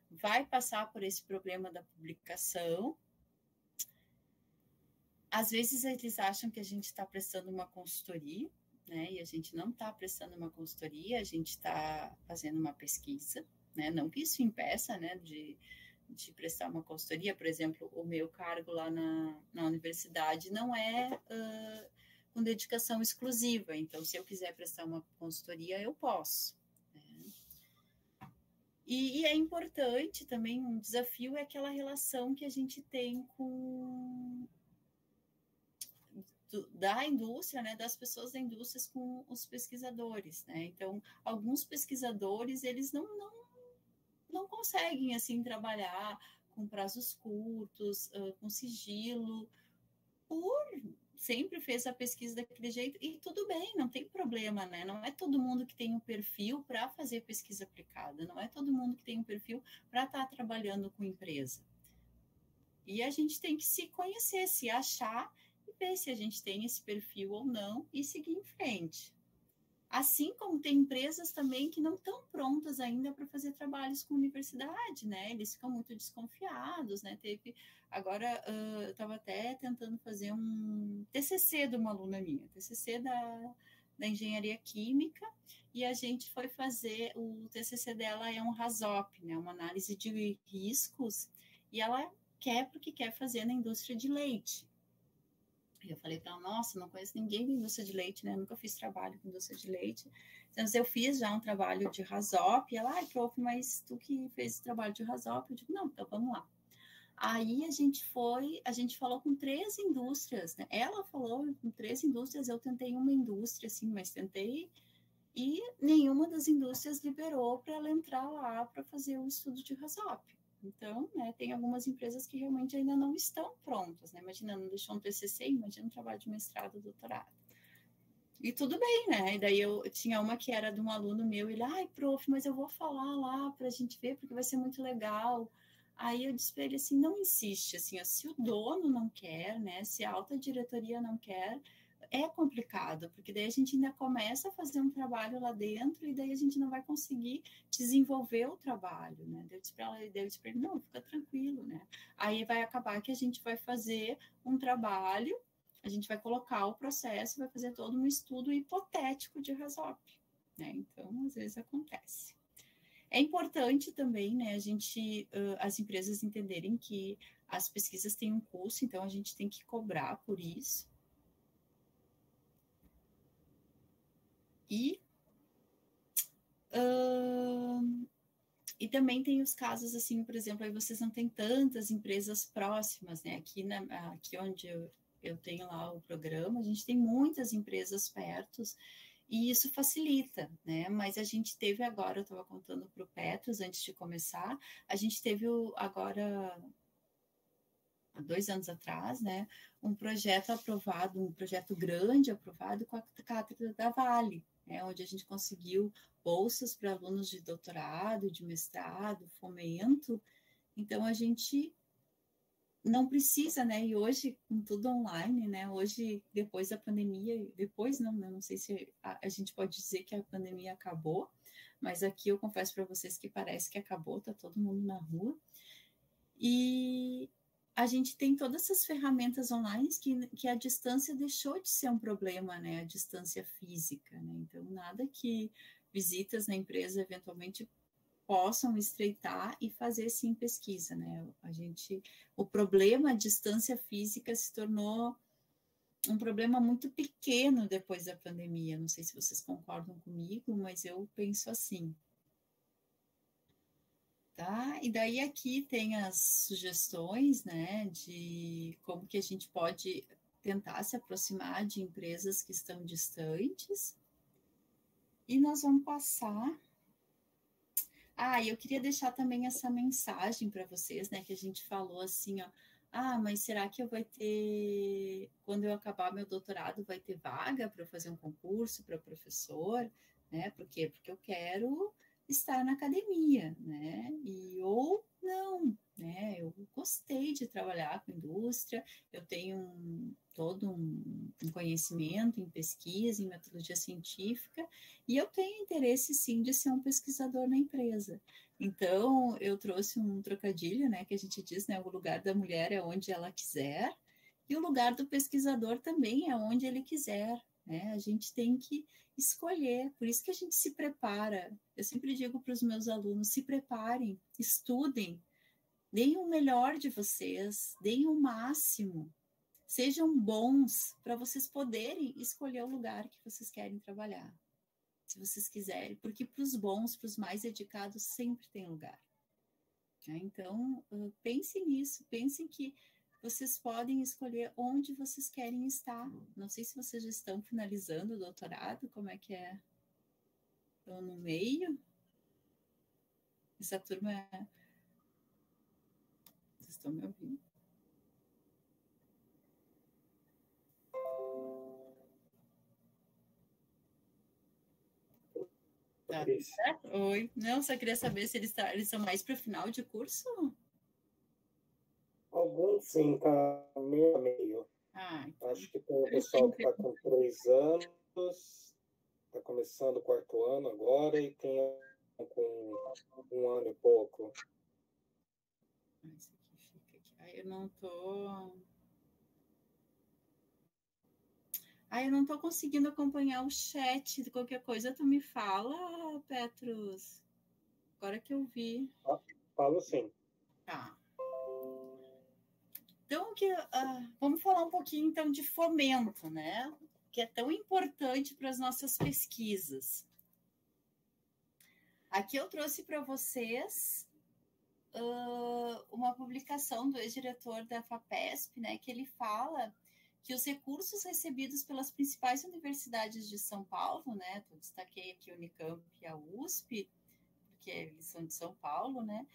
vai passar por esse problema da publicação. Às vezes eles acham que a gente está prestando uma consultoria, né? E a gente não está prestando uma consultoria, a gente está fazendo uma pesquisa, né? Não que isso impeça, né, de prestar uma consultoria. Por exemplo, o meu cargo lá na universidade não é com dedicação exclusiva. Então, se eu quiser prestar uma consultoria, eu posso. Né? E é importante também, um desafio é aquela relação que a gente tem da indústria, né, das pessoas da indústria com os pesquisadores, né? Então, alguns pesquisadores, eles não conseguem, assim, trabalhar com prazos curtos, com sigilo, sempre fez a pesquisa daquele jeito, e tudo bem, não tem problema, né? Não é todo mundo que tem um perfil para fazer pesquisa aplicada, não é todo mundo que tem um perfil para estar trabalhando com empresa. E a gente tem que se conhecer, se achar, ver se a gente tem esse perfil ou não e seguir em frente. Assim como tem empresas também que não estão prontas ainda para fazer trabalhos com universidade, né? Eles ficam muito desconfiados, né? Agora, eu estava até tentando fazer um TCC de uma aluna minha, TCC da engenharia química, e a gente foi fazer, o TCC dela é um RASOP, né? Uma análise de riscos, e ela porque quer fazer na indústria de leite. Eu falei para ela, nossa, não conheço ninguém da indústria de leite, né? Nunca fiz trabalho com indústria de leite. Então, eu fiz já um trabalho de RASOP. E ela, prof, mas tu que fez o trabalho de RASOP? Eu digo, não, então vamos lá. Aí a gente falou com 3 indústrias, né? Ela falou com 3 indústrias, eu tentei uma indústria, assim, mas tentei, e nenhuma das indústrias liberou para ela entrar lá para fazer o estudo de RASOP. Então, né, tem algumas empresas que realmente ainda não estão prontas, né? Imagina, não deixou um TCC, imagina um trabalho de mestrado, doutorado. E tudo bem, né? E daí eu tinha uma que era de um aluno meu, ele, prof, mas eu vou falar lá para a gente ver, porque vai ser muito legal. Aí eu disse para ele assim, não insiste, assim, se o dono não quer, né? Se a alta diretoria não quer, é complicado, porque daí a gente ainda começa a fazer um trabalho lá dentro e daí a gente não vai conseguir desenvolver o trabalho, né? Eu disse para ele, não, fica tranquilo, né? Aí vai acabar que a gente vai fazer um trabalho, a gente vai colocar o processo, vai fazer todo um estudo hipotético de RASOP, né? Então, às vezes acontece. É importante também, né, as empresas entenderem que as pesquisas têm um custo, então a gente tem que cobrar por isso. E também tem os casos, assim, por exemplo, aí vocês não têm tantas empresas próximas, né? Aqui onde eu tenho lá o programa, a gente tem muitas empresas perto, e isso facilita, né? Mas a gente teve agora, eu estava contando para o Petros antes de começar, a gente teve agora, há 2 anos atrás, né? Um projeto aprovado, um projeto grande aprovado com a cátedra da Vale, né? Onde a gente conseguiu bolsas para alunos de doutorado, de mestrado, fomento. Então, a gente não precisa, né? E hoje, com tudo online, né? Hoje, depois da pandemia, depois não sei se a gente pode dizer que a pandemia acabou, mas aqui eu confesso para vocês que parece que acabou, tá todo mundo na rua. E a gente tem todas essas ferramentas online que a distância deixou de ser um problema, né? A distância física, né? Então, nada que visitas na empresa eventualmente possam estreitar e fazer sim pesquisa, né? O problema, a distância física se tornou um problema muito pequeno depois da pandemia. Não sei se vocês concordam comigo, mas eu penso assim. Tá? E daí aqui tem as sugestões, né, de como que a gente pode tentar se aproximar de empresas que estão distantes. E nós vamos passar. Ah, e eu queria deixar também essa mensagem para vocês, né, que a gente falou assim, ó, mas será que eu vai ter, quando eu acabar meu doutorado, vai ter vaga para fazer um concurso para professor, né? Por quê? Porque eu quero estar na academia, né? E ou não, né? Eu gostei de trabalhar com indústria, eu tenho todo um conhecimento em pesquisa, em metodologia científica, e eu tenho interesse, sim, de ser um pesquisador na empresa. Então, eu trouxe um trocadilho, né, que a gente diz, né, o lugar da mulher é onde ela quiser, e o lugar do pesquisador também é onde ele quiser, né? A gente tem que escolher, por isso que a gente se prepara. Eu sempre digo para os meus alunos, se preparem, estudem, deem o melhor de vocês, deem o máximo, sejam bons para vocês poderem escolher o lugar que vocês querem trabalhar, se vocês quiserem, porque para os bons, para os mais dedicados, sempre tem lugar. Então, pensem nisso, pensem que vocês podem escolher onde vocês querem estar. Não sei se vocês já estão finalizando o doutorado, como é que é? Estão no meio? Essa turma é... Vocês estão me ouvindo? Tá. Oi. Não, só queria saber se eles são mais para o final de curso? Alguns sim, tá meio a meio. Então, acho que tem o pessoal que está com 3 anos, está começando o 4º ano agora, e tem com 1 ano e pouco. Esse aqui fica aqui. Eu não tô... eu não estou conseguindo acompanhar o chat. De qualquer coisa, tu me fala, Petrus. Agora que eu vi. Falo sim. Tá. Então, vamos falar um pouquinho, então, de fomento, né? Que é tão importante para as nossas pesquisas. Aqui eu trouxe para vocês uma publicação do ex-diretor da FAPESP, né? Que ele fala que os recursos recebidos pelas principais universidades de São Paulo, né, eu destaquei aqui a Unicamp e a USP, porque eles são de São Paulo, né,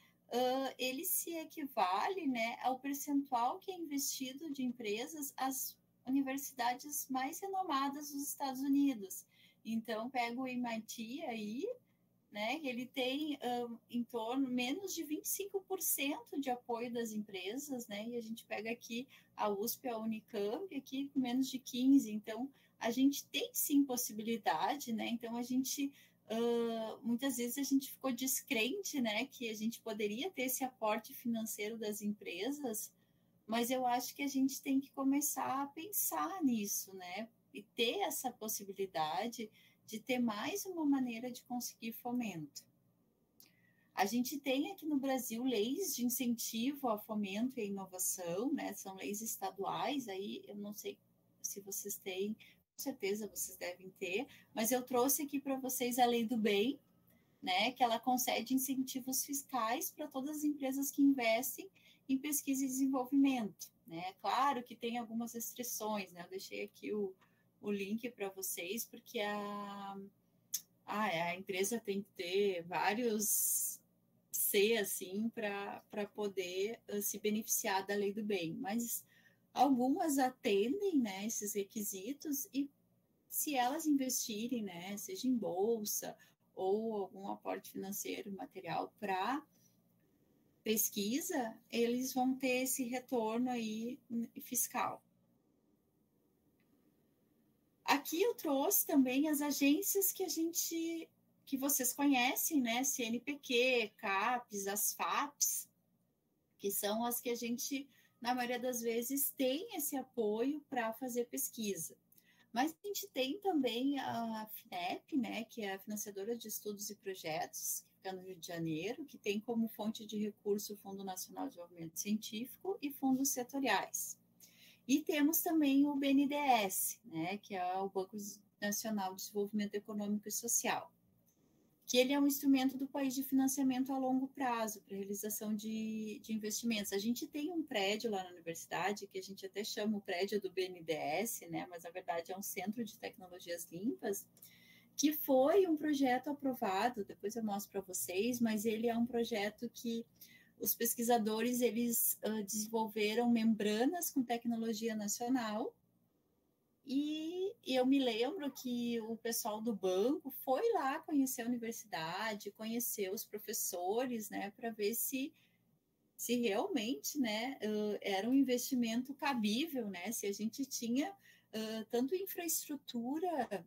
ele se equivale, né, ao percentual que é investido de empresas às universidades mais renomadas dos Estados Unidos. Então, pega o MIT aí, né, ele tem em torno menos de 25% de apoio das empresas, né, e a gente pega aqui a USP, a Unicamp, aqui com menos de 15%. Então, a gente tem sim possibilidade, né, então a gente, muitas vezes a gente ficou descrente, né, que a gente poderia ter esse aporte financeiro das empresas, mas eu acho que a gente tem que começar a pensar nisso, né, e ter essa possibilidade de ter mais uma maneira de conseguir fomento. A gente tem aqui no Brasil leis de incentivo ao fomento e à inovação, né? São leis estaduais, aí eu não sei se vocês têm, com certeza vocês devem ter, mas eu trouxe aqui para vocês a Lei do Bem, né? Que ela concede incentivos fiscais para todas as empresas que investem em pesquisa e desenvolvimento, né? Claro que tem algumas restrições, né? Eu deixei aqui o link para vocês, porque a empresa tem que ter vários C, assim, para poder se beneficiar da Lei do Bem. Mas algumas atendem, né, esses requisitos, e se elas investirem, né, seja em bolsa ou algum aporte financeiro, material para pesquisa, eles vão ter esse retorno aí fiscal. Aqui eu trouxe também as agências que vocês conhecem, né? CNPq, CAPES, as FAPs, que são as que a gente, na maioria das vezes, tem esse apoio para fazer pesquisa. Mas a gente tem também a FINEP, né? Que é a Financiadora de Estudos e Projetos, que fica no Rio de Janeiro, que tem como fonte de recurso o Fundo Nacional de Desenvolvimento Científico e fundos setoriais. E temos também o BNDES, né, que é o Banco Nacional de Desenvolvimento Econômico e Social, que ele é um instrumento do país de financiamento a longo prazo para realização de investimentos. A gente tem um prédio lá na universidade, que a gente até chama o prédio do BNDES, né, mas na verdade é um centro de tecnologias limpas, que foi um projeto aprovado, depois eu mostro para vocês, mas ele é um projeto que os pesquisadores eles desenvolveram membranas com tecnologia nacional, e eu me lembro que o pessoal do banco foi lá conhecer a universidade, conhecer os professores, né, para ver se realmente, né, era um investimento cabível, né, se a gente tinha tanto infraestrutura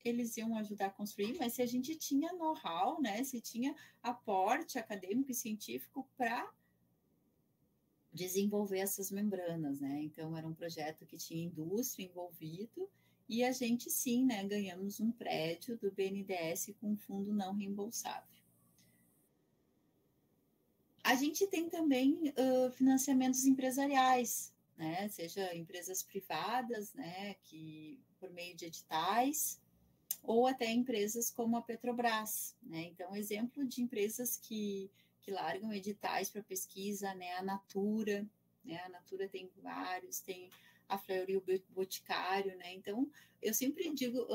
eles iam ajudar a construir, mas se a gente tinha know-how, né, se tinha aporte acadêmico e científico para desenvolver essas membranas, né? Então era um projeto que tinha indústria envolvido e a gente sim, né, ganhamos um prédio do BNDES com fundo não reembolsável. A gente tem também financiamentos empresariais, né? Seja empresas privadas, né, que por meio de editais, ou até empresas como a Petrobras, né? Então, exemplo de empresas que largam editais para pesquisa, né? A Natura, né? A Natura tem vários, tem a Fleury Boticário, né? Então, eu sempre digo,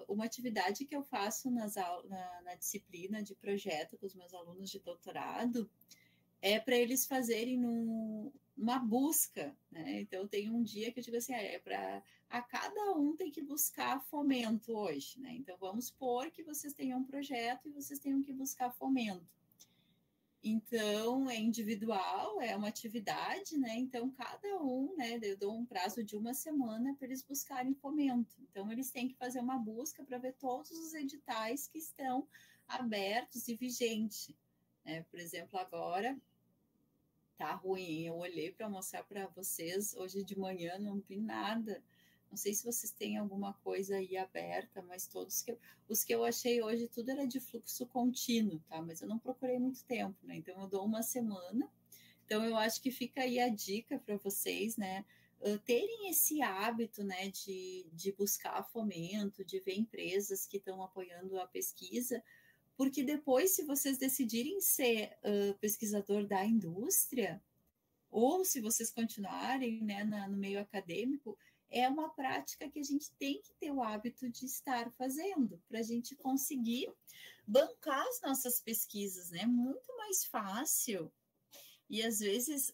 uma atividade que eu faço na disciplina de projeto com os meus alunos de doutorado é para eles fazerem uma busca, né? Então, tem um dia que eu digo assim, a cada um tem que buscar fomento hoje, né? Então, vamos supor que vocês tenham um projeto e vocês tenham que buscar fomento. Então, é individual, é uma atividade, né? Então, cada um, né? Eu dou um prazo de 1 semana para eles buscarem fomento. Então, eles têm que fazer uma busca para ver todos os editais que estão abertos e vigentes. Né? Por exemplo, agora tá ruim. Eu olhei para mostrar para vocês hoje de manhã, não vi nada. Não sei se vocês têm alguma coisa aí aberta, mas todos os que eu achei hoje, tudo era de fluxo contínuo, tá? Mas eu não procurei muito tempo, né? Então eu dou 1 semana. Então eu acho que fica aí a dica para vocês, né? Terem esse hábito, né, de buscar fomento, de ver empresas que estão apoiando a pesquisa, porque depois, se vocês decidirem ser pesquisador da indústria, ou se vocês continuarem, né, no meio acadêmico, é uma prática que a gente tem que ter o hábito de estar fazendo, para a gente conseguir bancar as nossas pesquisas, né? Muito mais fácil e às vezes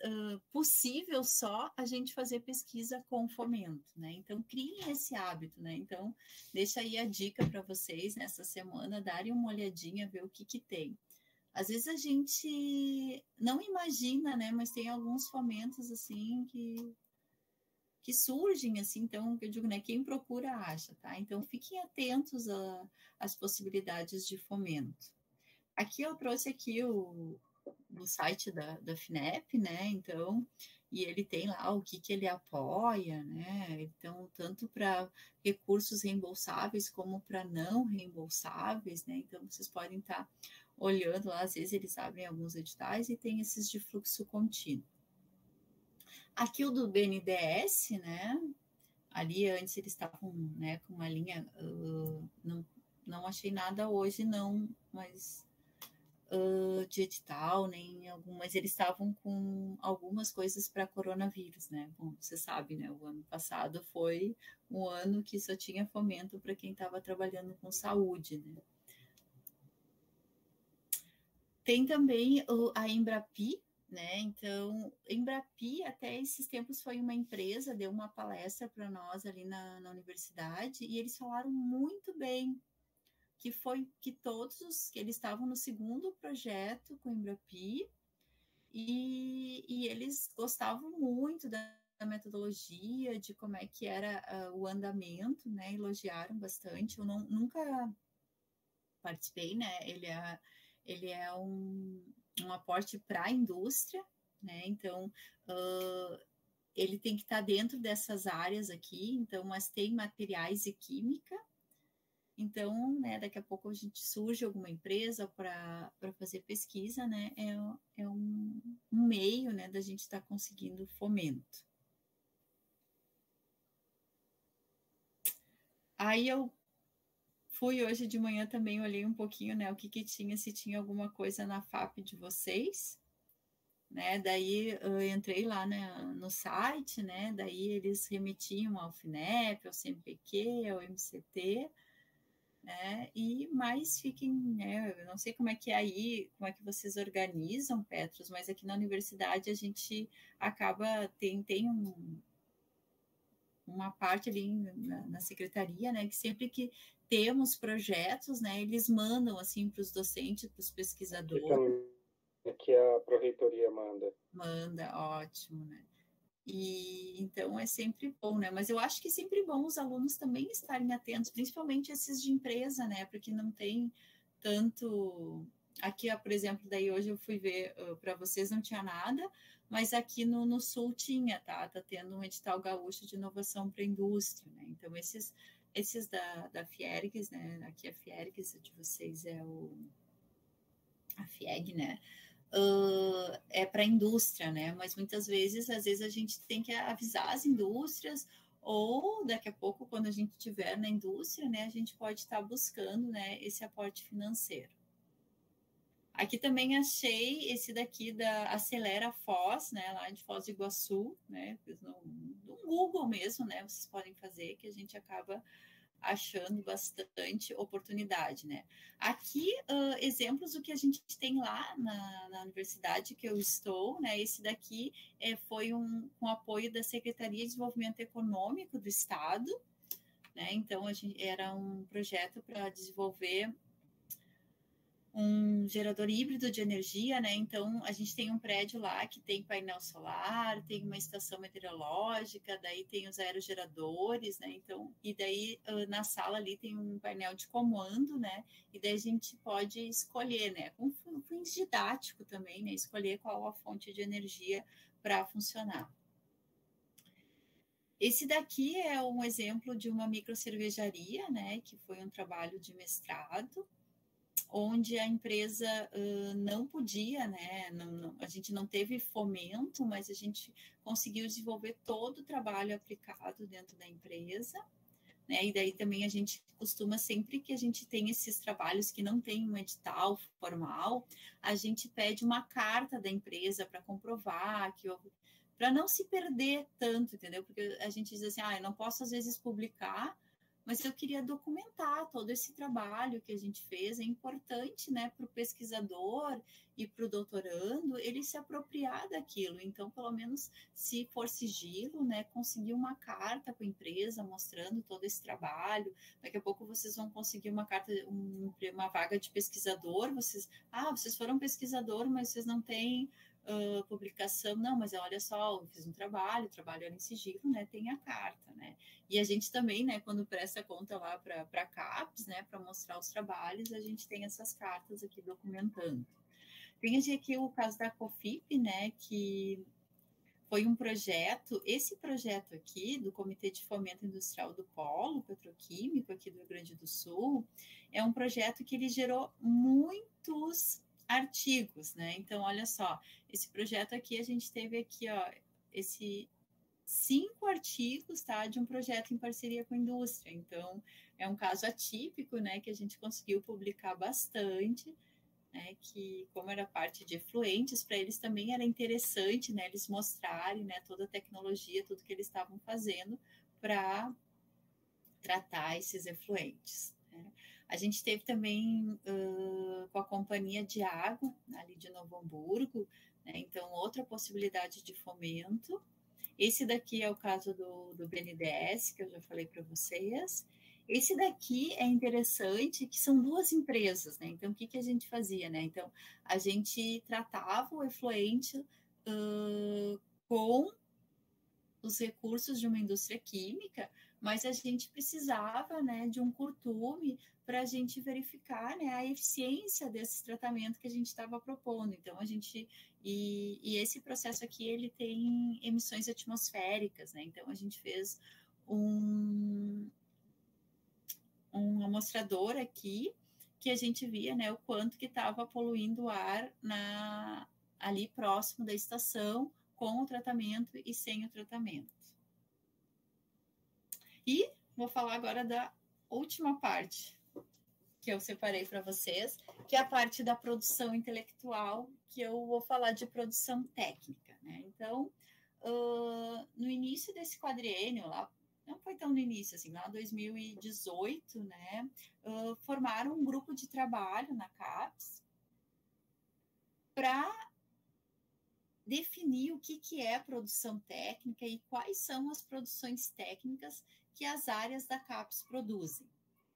possível só a gente fazer pesquisa com fomento, né? Então criem esse hábito, né? Então deixa aí a dica para vocês nessa semana darem uma olhadinha, ver o que tem. Às vezes a gente não imagina, né? Mas tem alguns fomentos assim que surgem assim, então eu digo, né? Quem procura acha, tá? Então fiquem atentos às possibilidades de fomento. Aqui eu trouxe aqui no site da FINEP, né? Então, e ele tem lá o que ele apoia, né? Então, tanto para recursos reembolsáveis como para não reembolsáveis, né? Então, vocês podem estar olhando lá, às vezes eles abrem alguns editais e tem esses de fluxo contínuo. Aqui o do BNDES, né? Ali antes eles estavam, né, com uma linha, não achei nada hoje, não, mas de edital, nem algum, mas eles estavam com algumas coisas para coronavírus, né? Bom, você sabe, né? O ano passado foi um ano que só tinha fomento para quem estava trabalhando com saúde, né? Tem também a Embrapi, né? Então, Embrapi até esses tempos foi uma empresa, deu uma palestra para nós ali na universidade e eles falaram muito bem que foi que todos que eles estavam no segundo projeto com o Embrapi e eles gostavam muito da metodologia, de como é que era o andamento, né? Elogiaram bastante. Eu nunca participei, né? Ele é um aporte para a indústria, né? Então, ele tem que estar dentro dessas áreas aqui, então, mas tem materiais e química. Então, né, daqui a pouco a gente surge alguma empresa para fazer pesquisa, né? É um meio, né, da gente estar conseguindo fomento. Aí eu fui hoje de manhã também, olhei um pouquinho, né, o que tinha, se tinha alguma coisa na FAP de vocês, né, daí eu entrei lá, né, no site, né, daí eles remetiam ao FINEP, ao CNPq, ao MCT, né, e mais fiquem, né, eu não sei como é que é aí, como é que vocês organizam, Petros, mas aqui na universidade a gente acaba, tem uma parte ali na secretaria, né, que sempre que temos projetos, né, eles mandam, assim, para os docentes, para os pesquisadores. Aqui a Pró-Reitoria manda. Manda, ótimo, né. E então é sempre bom, né? Mas eu acho que é sempre bom os alunos também estarem atentos, principalmente esses de empresa, né? Porque não tem tanto. Aqui, por exemplo, daí hoje eu fui ver, para vocês não tinha nada, mas aqui no Sul tinha, tá? Tá tendo um edital gaúcho de inovação para a indústria, né? Então, esses da Fiergs, né? Aqui a Fiergs de vocês é a FIEG, né? É para a indústria, né? Mas muitas vezes, às vezes a gente tem que avisar as indústrias, ou daqui a pouco, quando a gente estiver na indústria, né, a gente pode estar buscando, né, esse aporte financeiro. Aqui também achei esse daqui da Acelera Foz, né, lá de Foz do Iguaçu, né, no Google mesmo, né, vocês podem fazer, que a gente acaba achando bastante oportunidade, né? Aqui, exemplos do que a gente tem lá na universidade que eu estou, né? Esse daqui foi com apoio da Secretaria de Desenvolvimento Econômico do Estado, né? Então, era um projeto para desenvolver um gerador híbrido de energia, né? Então, a gente tem um prédio lá que tem painel solar, tem uma estação meteorológica, daí tem os aerogeradores, né? Então, e daí na sala ali tem um painel de comando, né? E daí a gente pode escolher, né? Com fins didático também, né? Escolher qual a fonte de energia para funcionar. Esse daqui é um exemplo de uma microcervejaria, né? Que foi um trabalho de mestrado, onde a empresa não podia, né? A gente não teve fomento, mas a gente conseguiu desenvolver todo o trabalho aplicado dentro da empresa, né? E daí também a gente costuma, sempre que a gente tem esses trabalhos que não tem um edital formal, a gente pede uma carta da empresa para comprovar que para não se perder tanto, entendeu? Porque a gente diz assim, eu não posso às vezes publicar, mas eu queria documentar todo esse trabalho que a gente fez. É importante, né, para o pesquisador e para o doutorando ele se apropriar daquilo. Então, pelo menos, se for sigilo, né, conseguir uma carta com a empresa mostrando todo esse trabalho. Daqui a pouco vocês vão conseguir uma carta, uma vaga de pesquisador. Vocês foram pesquisador, mas vocês não têm publicação. Não, mas olha só, eu fiz um trabalho era em sigilo, né, tem a carta, né. E a gente também, né, quando presta conta lá para a CAPES, né, para mostrar os trabalhos, a gente tem essas cartas aqui documentando. Tem aqui o caso da COFIP, né, que foi um projeto, esse projeto aqui do Comitê de Fomento Industrial do Polo Petroquímico aqui do Rio Grande do Sul, é um projeto que ele gerou muitos artigos, né? Então, olha só, esse projeto aqui, a gente teve aqui, ó, 5 artigos, tá, de um projeto em parceria com a indústria. Então, é um caso atípico, né, que a gente conseguiu publicar bastante, né, que como era parte de efluentes, para eles também era interessante, né, eles mostrarem, né, toda a tecnologia, tudo que eles estavam fazendo para tratar esses efluentes, né. A gente teve também com a Companhia de Água, ali de Novo Hamburgo, né, então outra possibilidade de fomento. Esse daqui é o caso do BNDES, que eu já falei para vocês. Esse daqui é interessante, que são 2 empresas, né? Então, o que a gente fazia, né? Então, a gente tratava o efluente com os recursos de uma indústria química, mas a gente precisava, né, de um curtume para a gente verificar, né, a eficiência desse tratamento que a gente estava propondo. Então, a gente... E esse processo aqui, ele tem emissões atmosféricas, né? Então, a gente fez um amostrador aqui, que a gente via, né, o quanto que estava poluindo o ar ali próximo da estação, com o tratamento e sem o tratamento. E vou falar agora da última parte que eu separei para vocês, que é a parte da produção intelectual, que eu vou falar de produção técnica, né? Então, no início desse quadriênio, lá, não foi tão no início, assim, lá em 2018, né, formaram um grupo de trabalho na CAPES para definir o que é produção técnica e quais são as produções técnicas que as áreas da CAPES produzem.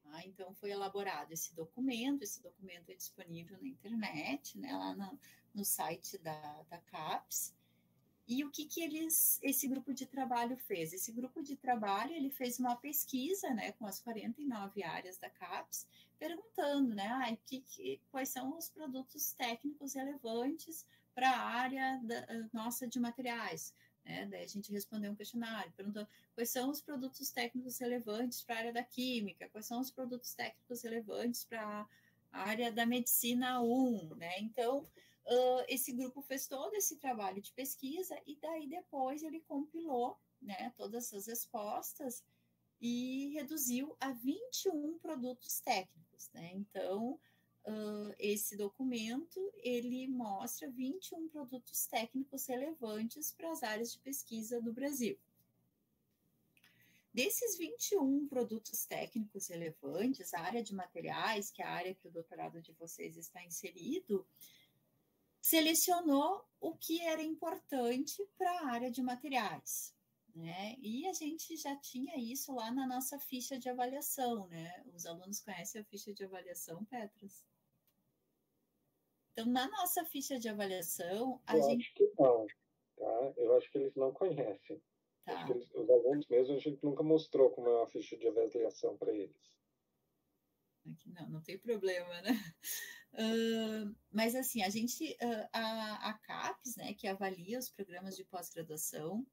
Tá? Então, foi elaborado esse documento é disponível na internet, né, lá no site da CAPES. E o que esse grupo de trabalho fez? Esse grupo de trabalho ele fez uma pesquisa, né, com as 49 áreas da CAPES, perguntando, né, quais são os produtos técnicos relevantes para a área nossa de materiais. Né? Daí a gente respondeu um questionário, perguntando quais são os produtos técnicos relevantes para a área da química, quais são os produtos técnicos relevantes para a área da medicina 1, né? Então, esse grupo fez todo esse trabalho de pesquisa e daí depois ele compilou, né, todas essas respostas e reduziu a 21 produtos técnicos, né? Então, esse documento, ele mostra 21 produtos técnicos relevantes para as áreas de pesquisa do Brasil. Desses 21 produtos técnicos relevantes, a área de materiais, que é a área que o doutorado de vocês está inserido, selecionou o que era importante para a área de materiais. Né? E a gente já tinha isso lá na nossa ficha de avaliação, né? Os alunos conhecem a ficha de avaliação, Petros? Então, na nossa ficha de avaliação, acho que não, tá? Eu acho que eles não conhecem. Tá. Acho que os alunos mesmo, a gente nunca mostrou como é uma ficha de avaliação para eles. Não tem problema, né? Mas assim, a CAPES, né, que avalia os programas de pós-graduação,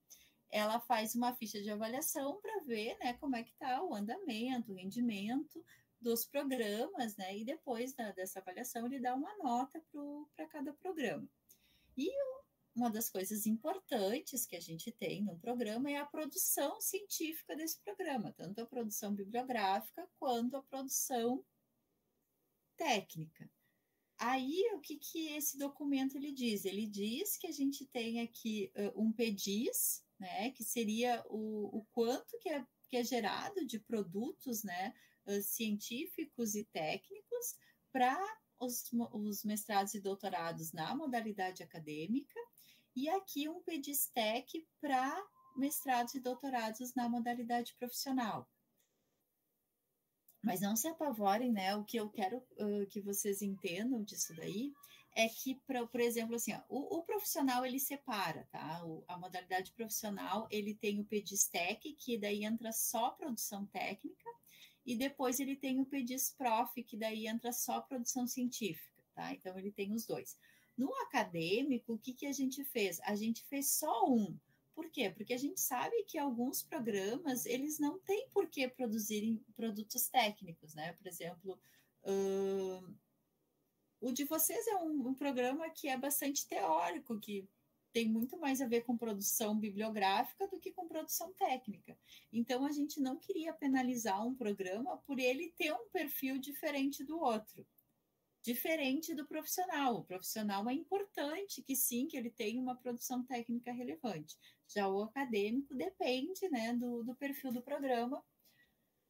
ela faz uma ficha de avaliação para ver, né, como é que está o andamento, o rendimento dos programas, né, e depois dessa avaliação ele dá uma nota para cada programa. E uma das coisas importantes que a gente tem no programa é a produção científica desse programa, tanto a produção bibliográfica quanto a produção técnica. Aí, o que esse documento ele diz? Ele diz que a gente tem aqui um PEDIS, né, que seria o quanto que é gerado de produtos, né, científicos e técnicos para os mestrados e doutorados na modalidade acadêmica, e aqui um PEDIS-TEC para mestrados e doutorados na modalidade profissional. Mas não se apavorem, né? O que eu quero que vocês entendam disso daí é que, por exemplo, assim, ó, o profissional ele separa, tá? A modalidade profissional ele tem o PEDIS-TEC, que daí entra só produção técnica, e depois ele tem o PEDIS-PROF, que daí entra só produção científica, tá? Então ele tem os dois. No acadêmico, o que a gente fez? A gente fez só um. Por quê? Porque a gente sabe que alguns programas, eles não têm por que produzirem produtos técnicos, né? Por exemplo, o de vocês é um programa que é bastante teórico, que tem muito mais a ver com produção bibliográfica do que com produção técnica. Então, a gente não queria penalizar um programa por ele ter um perfil diferente do outro. Diferente do profissional. O profissional é importante que sim, que ele tenha uma produção técnica relevante. Já o acadêmico depende, né, do perfil do programa,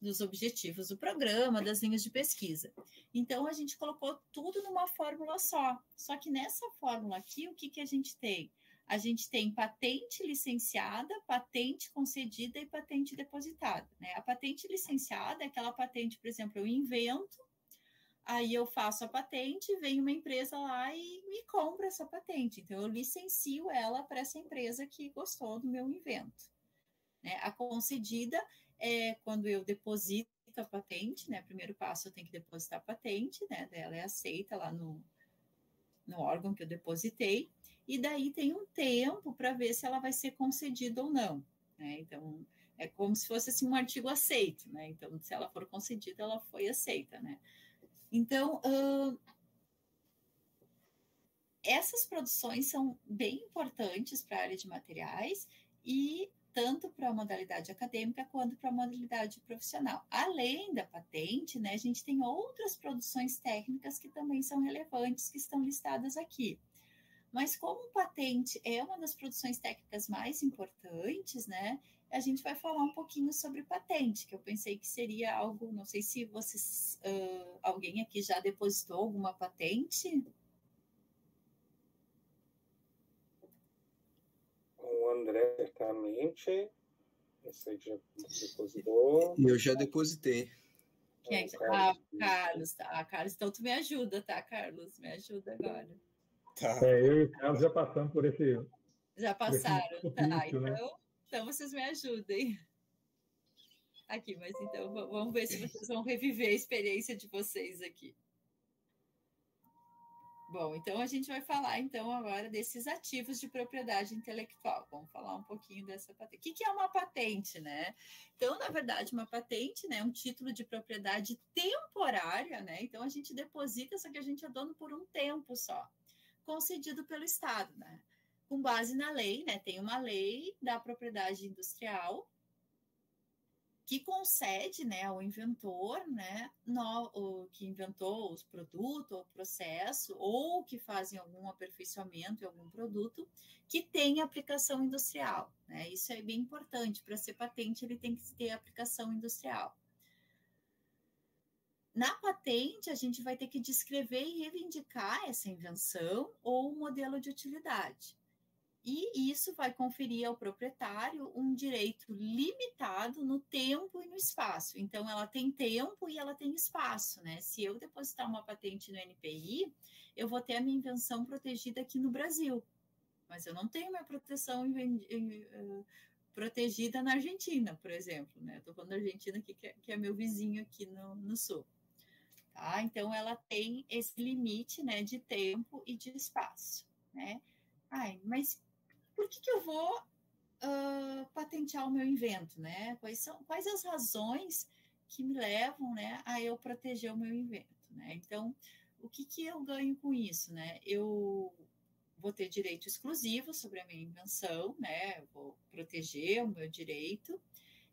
dos objetivos do programa, das linhas de pesquisa. Então, a gente colocou tudo numa fórmula só. Só que nessa fórmula aqui, o que a gente tem? A gente tem patente licenciada, patente concedida e patente depositada. Né? A patente licenciada é aquela patente, por exemplo, eu invento, aí eu faço a patente, vem uma empresa lá e me compra essa patente. Então, eu licencio ela para essa empresa que gostou do meu invento. Né? A concedida é quando eu deposito a patente, né? Primeiro passo, eu tenho que depositar a patente, né? Ela é aceita lá no órgão que eu depositei, e daí tem um tempo para ver se ela vai ser concedida ou não. Né? Então, é como se fosse assim, um artigo aceito. Né? Então, se ela for concedida, ela foi aceita, né? Então, essas produções são bem importantes para a área de materiais e tanto para a modalidade acadêmica quanto para a modalidade profissional. Além da patente, né, a gente tem outras produções técnicas que também são relevantes, que estão listadas aqui. Mas como patente é uma das produções técnicas mais importantes, né, a gente vai falar um pouquinho sobre patente, que eu pensei que seria algo, não sei se vocês, alguém aqui já depositou alguma patente? O André, certamente, esse já depositou. Eu já depositei. Quem é? Carlos, tá. Carlos, então tu me ajuda, tá, Carlos? Me ajuda agora. Tá. Eu e o Carlos já passamos por esse. Já passaram, por esse tá? ofício, né? Então vocês me ajudem. Aqui, mas então vamos ver se vocês vão reviver a experiência de vocês aqui. Bom, então a gente vai falar então agora desses ativos de propriedade intelectual. Vamos falar um pouquinho dessa patente. O que é uma patente, né? Então, na verdade, uma patente, né, é um título de propriedade temporária, né? Então a gente deposita, só que a gente é dono por um tempo só, concedido pelo Estado, né? Com base na lei, né? Tem uma lei da propriedade industrial que concede, né, ao inventor, né, o que inventou os produtos ou processo, ou que fazem algum aperfeiçoamento em algum produto, que tem aplicação industrial, né? Isso é bem importante. Para ser patente, ele tem que ter aplicação industrial. Na patente, a gente vai ter que descrever e reivindicar essa invenção ou modelo de utilidade. E isso vai conferir ao proprietário um direito limitado no tempo e no espaço. Então, ela tem tempo e ela tem espaço, né? Se eu depositar uma patente no NPI, eu vou ter a minha invenção protegida aqui no Brasil, mas eu não tenho minha proteção protegida na Argentina, por exemplo, né? Estou falando da Argentina aqui, que é meu vizinho aqui no sul. Tá? Então, ela tem esse limite, né, de tempo e de espaço, né? Ai, mas por que eu vou patentear o meu invento, né? Quais as razões que me levam, né, a eu proteger o meu invento, né? Então, o que eu ganho com isso, né? Eu vou ter direito exclusivo sobre a minha invenção, né? Eu vou proteger o meu direito.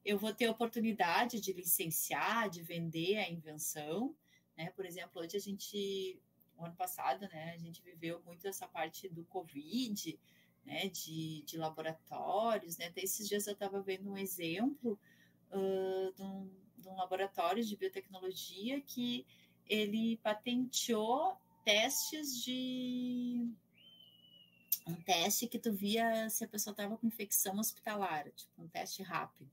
Eu vou ter oportunidade de licenciar, de vender a invenção, né? Por exemplo, hoje o ano passado, né, a gente viveu muito essa parte do Covid, né, de laboratórios, né? Até esses dias eu estava vendo um exemplo de um laboratório de biotecnologia que ele patenteou um teste que tu via se a pessoa estava com infecção hospitalar, tipo um teste rápido.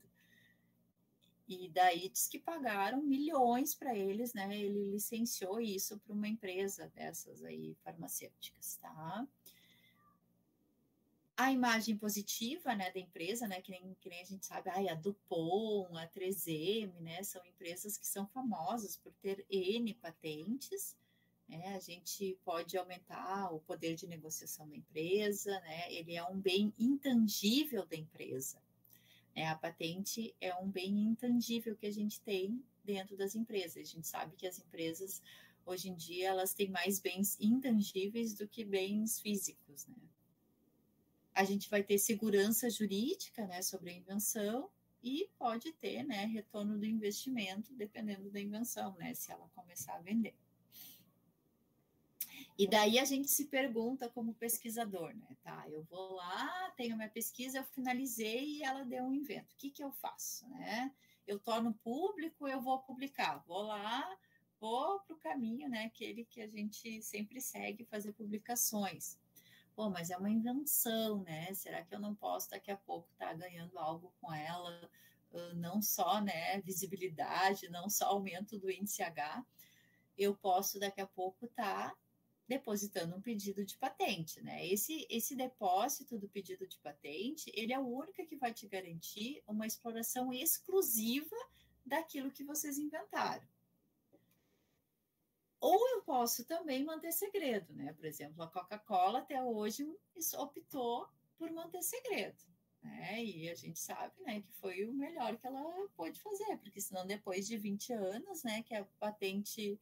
E daí diz que pagaram milhões para eles, né? Ele licenciou isso para uma empresa dessas aí farmacêuticas, tá? A imagem positiva, né, da empresa, né, que nem a gente sabe, a Dupont, a 3M, né, são empresas que são famosas por ter N patentes, né? A gente pode aumentar o poder de negociação da empresa, né? Ele é um bem intangível da empresa. A patente é um bem intangível que a gente tem dentro das empresas. A gente sabe que as empresas, hoje em dia, elas têm mais bens intangíveis do que bens físicos, né? A gente vai ter segurança jurídica, né, sobre a invenção e pode ter, né, retorno do investimento, dependendo da invenção, né, se ela começar a vender. E daí a gente se pergunta como pesquisador, né? Tá, eu vou lá, tenho minha pesquisa, eu finalizei e ela deu um invento. O que eu faço, né? Eu torno público, eu vou publicar. Vou lá, vou para o caminho, né? Aquele que a gente sempre segue, fazer publicações. Pô, mas é uma invenção, né? Será que eu não posso daqui a pouco estar ganhando algo com ela? Não só, né, visibilidade, não só aumento do índice H, eu posso daqui a pouco estar depositando um pedido de patente, né? Esse depósito do pedido de patente, ele é o único que vai te garantir uma exploração exclusiva daquilo que vocês inventaram. Ou eu posso também manter segredo, né? Por exemplo, a Coca-Cola até hoje optou por manter segredo, né? E a gente sabe, né, que foi o melhor que ela pôde fazer, porque senão depois de 20 anos, né, que a patente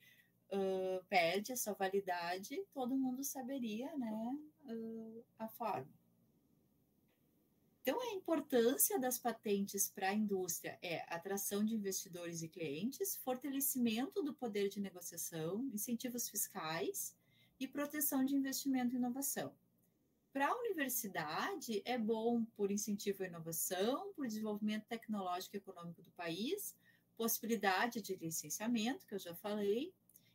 perde a sua validade, todo mundo saberia, né, a forma. Então, a importância das patentes para a indústria é atração de investidores e clientes, fortalecimento do poder de negociação, incentivos fiscais e proteção de investimento e inovação. Para a universidade, é bom por incentivo à inovação, por desenvolvimento tecnológico e econômico do país, possibilidade de licenciamento, que eu já falei,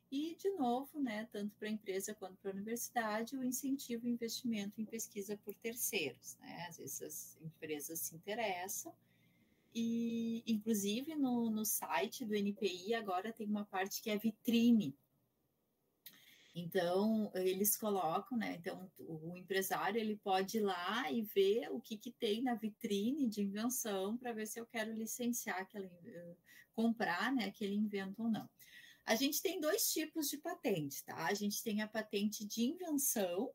e, de novo, né, tanto para a empresa quanto para a universidade, o incentivo ao investimento em pesquisa por terceiros. Né? Às vezes as empresas se interessam e, inclusive, no site do NPI agora tem uma parte que é vitrine. Então, eles colocam, né? Então, o empresário ele pode ir lá e ver o que tem na vitrine de invenção para ver se eu quero licenciar, comprar, né, aquele invento ou não. A gente tem 2 tipos de patente, tá? A gente tem a patente de invenção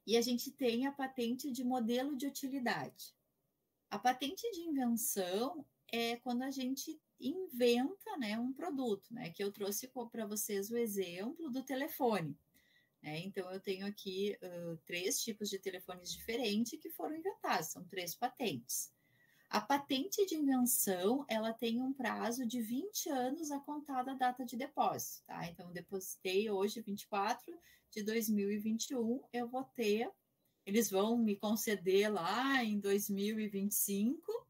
e a gente tem a patente de modelo de utilidade. A patente de invenção é quando a gente inventa, né, um produto, né? Que eu trouxe para vocês o exemplo do telefone. Né? Então, eu tenho aqui 3 tipos de telefones diferentes que foram inventados, são 3 patentes. A patente de invenção, ela tem um prazo de 20 anos a contar da data de depósito, tá? Então, eu depositei hoje, 24 de 2021, eu vou ter, eles vão me conceder lá em 2025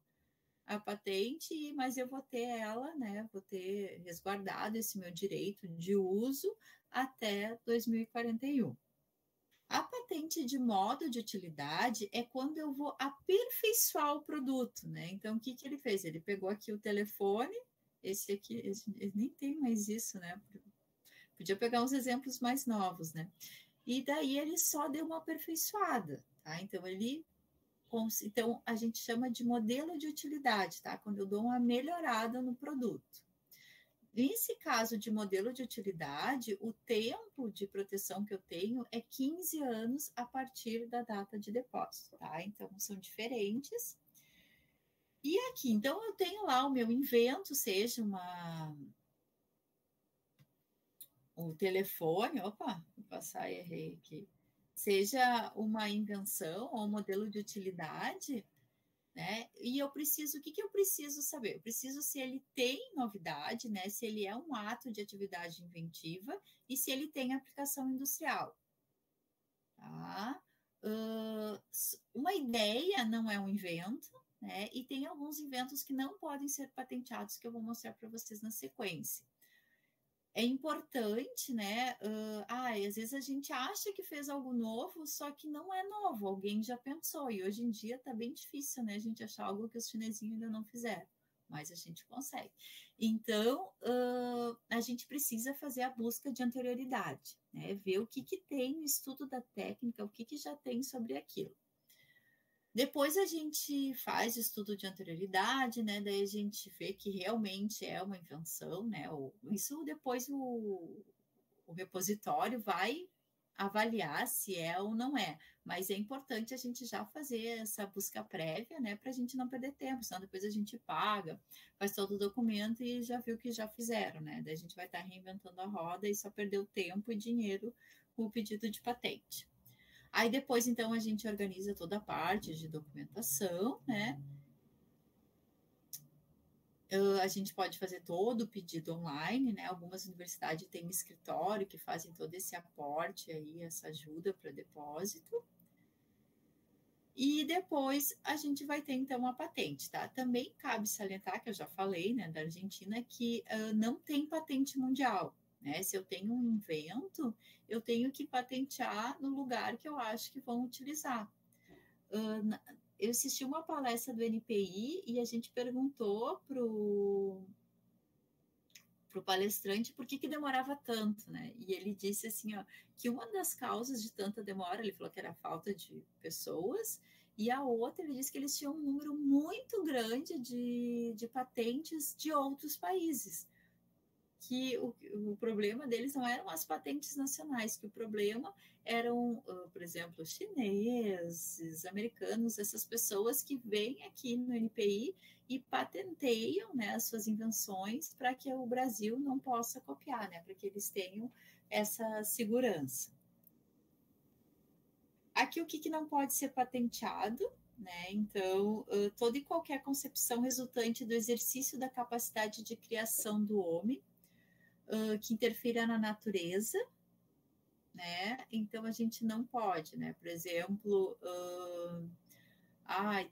a patente, mas eu vou ter ela, né? Vou ter resguardado esse meu direito de uso até 2041. A patente de modo de utilidade é quando eu vou aperfeiçoar o produto, né? Então, o que ele fez? Ele pegou aqui o telefone, esse aqui, nem tem mais isso, né? Podia pegar uns exemplos mais novos, né? E daí ele só deu uma aperfeiçoada, tá? Então, a gente chama de modelo de utilidade, tá? Quando eu dou uma melhorada no produto. Nesse caso de modelo de utilidade, o tempo de proteção que eu tenho é 15 anos a partir da data de depósito, tá? Então, são diferentes. E aqui, então, eu tenho lá o meu invento, seja o telefone, opa, vou passar e errei aqui, seja uma invenção ou um modelo de utilidade, né? E eu preciso, o que eu preciso saber? Eu preciso se ele tem novidade, né? Se ele é um ato de atividade inventiva e se ele tem aplicação industrial. Tá? Uma ideia não é um invento, né? E tem alguns inventos que não podem ser patenteados que eu vou mostrar para vocês na sequência. É importante, né? Às vezes a gente acha que fez algo novo, só que não é novo, alguém já pensou, e hoje em dia está bem difícil, né? A gente achar algo que os chinesinhos ainda não fizeram, mas a gente consegue. Então, a gente precisa fazer a busca de anterioridade, né? Ver o que tem no estudo da técnica, o que já tem sobre aquilo. Depois a gente faz o estudo de anterioridade, né? Daí a gente vê que realmente é uma invenção, né? Isso depois o repositório vai avaliar se é ou não é. Mas é importante a gente já fazer essa busca prévia, né? Para a gente não perder tempo, senão depois a gente paga, faz todo o documento e já viu que já fizeram, né? Daí a gente vai estar reinventando a roda e só perdeu tempo e dinheiro com o pedido de patente. Aí depois, então, a gente organiza toda a parte de documentação, né? A gente pode fazer todo o pedido online, né? Algumas universidades têm um escritório que fazem todo esse aporte aí, essa ajuda para depósito. E depois a gente vai ter, então, a patente, tá? Também cabe salientar, que eu já falei, né, da Argentina, que não tem patente mundial. Né? Se eu tenho um invento, eu tenho que patentear no lugar que eu acho que vão utilizar. Eu assisti uma palestra do NPI e a gente perguntou para o palestrante por que demorava tanto, né? E ele disse assim, ó, que uma das causas de tanta demora, ele falou que era a falta de pessoas, e a outra, ele disse que eles tinham um número muito grande de patentes de outros países. Que o problema deles não eram as patentes nacionais, que o problema eram, por exemplo, chineses, americanos, essas pessoas que vêm aqui no NPI e patenteiam, né, as suas invenções para que o Brasil não possa copiar, né, para que eles tenham essa segurança. Aqui o que não pode ser patenteado, né? Então, toda e qualquer concepção resultante do exercício da capacidade de criação do homem, que interfira na natureza, né? Então, a gente não pode, né? Por exemplo,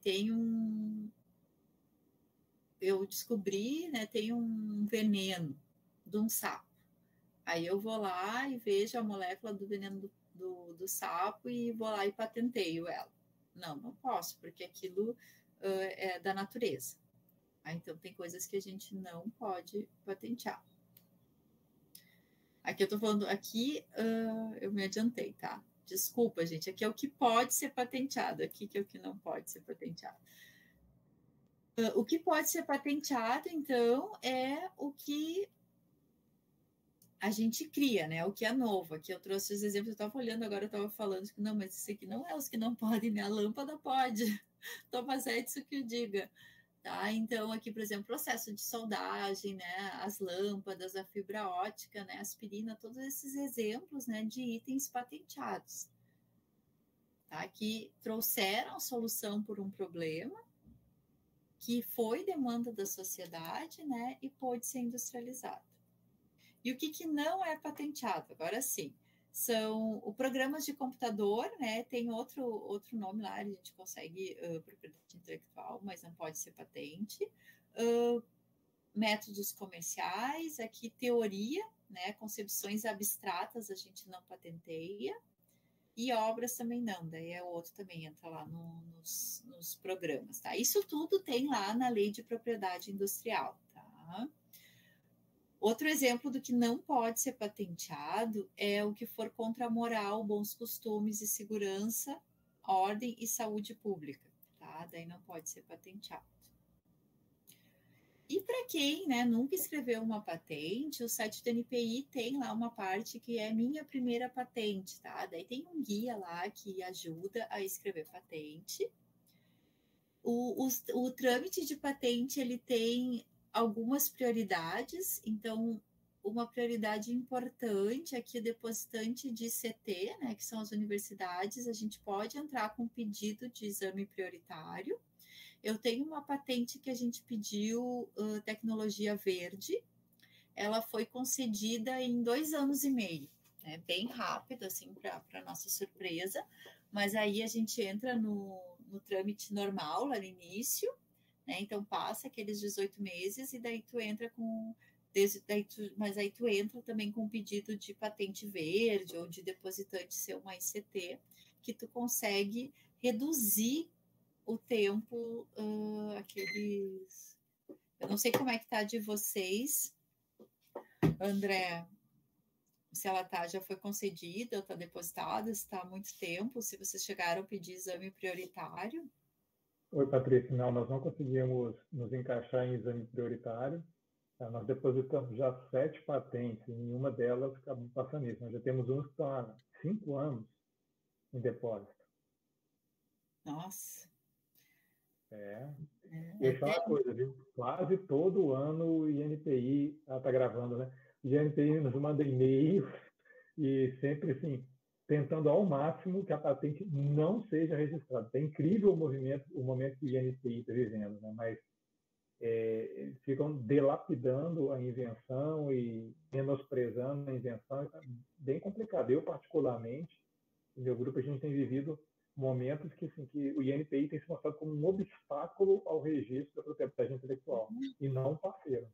tem eu descobri, né, tem um veneno de um sapo. Aí eu vou lá e vejo a molécula do veneno do sapo e vou lá e patenteio ela. Não posso, porque aquilo é da natureza. Então, tem coisas que a gente não pode patentear. Aqui eu tô falando, eu me adiantei, tá? Desculpa, gente. Aqui é o que pode ser patenteado, aqui que é o que não pode ser patenteado. O que pode ser patenteado, então, é o que a gente cria, né? O que é novo. Aqui eu trouxe os exemplos, eu estava olhando agora, eu estava falando que não, mas isso aqui não é os que não podem, né? A lâmpada pode. Thomas Edison que o diga. Tá? Então, aqui, por exemplo, processo de soldagem, né? As lâmpadas, a fibra ótica, né? A aspirina, todos esses exemplos, né? De itens patenteados. Tá? Que trouxeram solução por um problema, que foi demanda da sociedade, né, e pôde ser industrializado. E o que não é patenteado? Agora sim, são os programas de computador, né, tem outro nome lá, a gente consegue propriedade intelectual, mas não pode ser patente. Métodos comerciais, aqui teoria, né, concepções abstratas a gente não patenteia. E obras também não, daí é outro também, entra lá nos programas, tá? Isso tudo tem lá na Lei de Propriedade Industrial, tá? Outro exemplo do que não pode ser patenteado é o que for contra a moral, bons costumes e segurança, ordem e saúde pública, tá? Daí não pode ser patenteado. E para quem, né, nunca escreveu uma patente, o site do NPI tem lá uma parte que é minha primeira patente, tá? Daí tem um guia lá que ajuda a escrever patente. O trâmite de patente, ele tem algumas prioridades, então uma prioridade importante aqui, o depositante de CT, né, que são as universidades, a gente pode entrar com pedido de exame prioritário. Eu tenho uma patente que a gente pediu, tecnologia verde, ela foi concedida em 2 anos e meio, né? Bem rápido, assim, para nossa surpresa, mas aí a gente entra no trâmite normal lá no início, né? Então passa aqueles 18 meses e daí tu entra mas aí tu entra também com um pedido de patente verde ou de depositante ser uma ICT, que tu consegue reduzir o tempo, aqueles... Eu não sei como é que tá de vocês, André, se ela já foi concedida, ou está depositada, se está há muito tempo, se vocês chegaram a pedir exame prioritário. Oi, Patrícia. Não, nós não conseguimos nos encaixar em exame prioritário. Nós depositamos já 7 patentes, e nenhuma delas acabou passando isso. Nós já temos uns que estão há 5 anos em depósito. Nossa. E é uma coisa, viu? Quase todo ano o INPI está gravando, né? O INPI nos manda e-mail e sempre assim, tentando ao máximo que a patente não seja registrada. É incrível o momento que o INPI está vivendo, né? Mas eles ficam dilapidando a invenção e menosprezando a invenção. É bem complicado. Eu, particularmente, no meu grupo, a gente tem vivido momentos que o INPI tem se mostrado como um obstáculo ao registro da propriedade intelectual, e não um parceiro.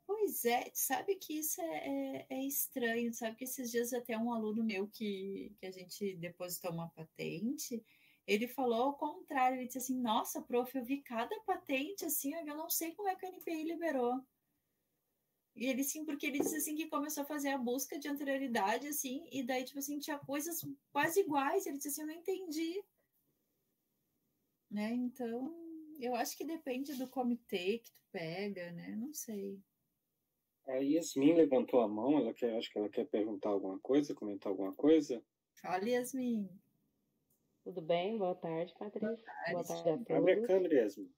Pois é, sabe que isso é estranho, sabe que esses dias até um aluno meu que a gente depositou uma patente, ele falou ao contrário, ele disse assim, nossa, prof, eu vi cada patente assim, eu não sei como é que o NPI liberou. E ele, sim, porque ele disse assim que começou a fazer a busca de anterioridade, assim, e daí, tipo assim, tinha coisas quase iguais. Ele disse assim, eu não entendi. Né? Então, eu acho que depende do comitê que tu pega, né? Não sei. A Yasmin levantou a mão, acho que ela quer perguntar alguma coisa, comentar alguma coisa. Fala, Yasmin. Tudo bem? Boa tarde, Patrícia. Boa tarde a todos. Abre a câmera, Yasmin.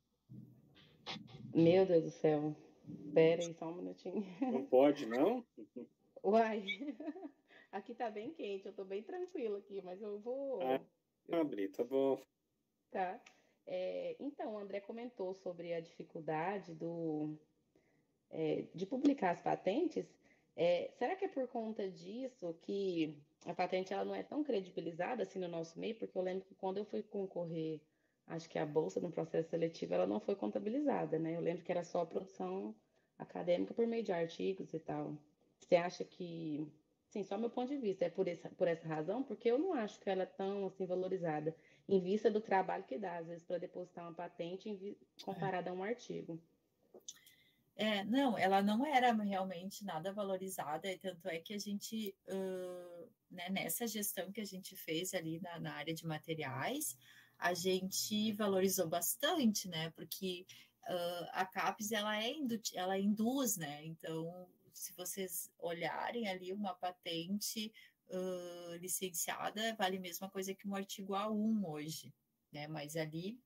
Meu Deus do céu. Espera aí só um minutinho. Não pode, não? Uai. Aqui tá bem quente, eu tô bem tranquila aqui, mas eu vou... Abrir, tá bom. Tá. Então, o André comentou sobre a dificuldade de publicar as patentes. Será que é por conta disso que a patente ela não é tão credibilizada assim no nosso meio? Porque eu lembro que quando eu fui concorrer, acho que a bolsa no processo seletivo, ela não foi contabilizada, né? Eu lembro que era só a produção acadêmica por meio de artigos e tal. Você acha que, sim, só meu ponto de vista, é por essa razão? Porque eu não acho que ela é tão assim valorizada em vista do trabalho que dá, às vezes, para depositar uma patente comparada a um artigo. Não, ela não era realmente nada valorizada, e tanto é que a gente, né, nessa gestão que a gente fez ali na área de materiais, a gente valorizou bastante, né, porque a CAPES, ela induz, né, então, se vocês olharem ali uma patente licenciada, vale a mesma coisa que um artigo A1 hoje, né, mas ali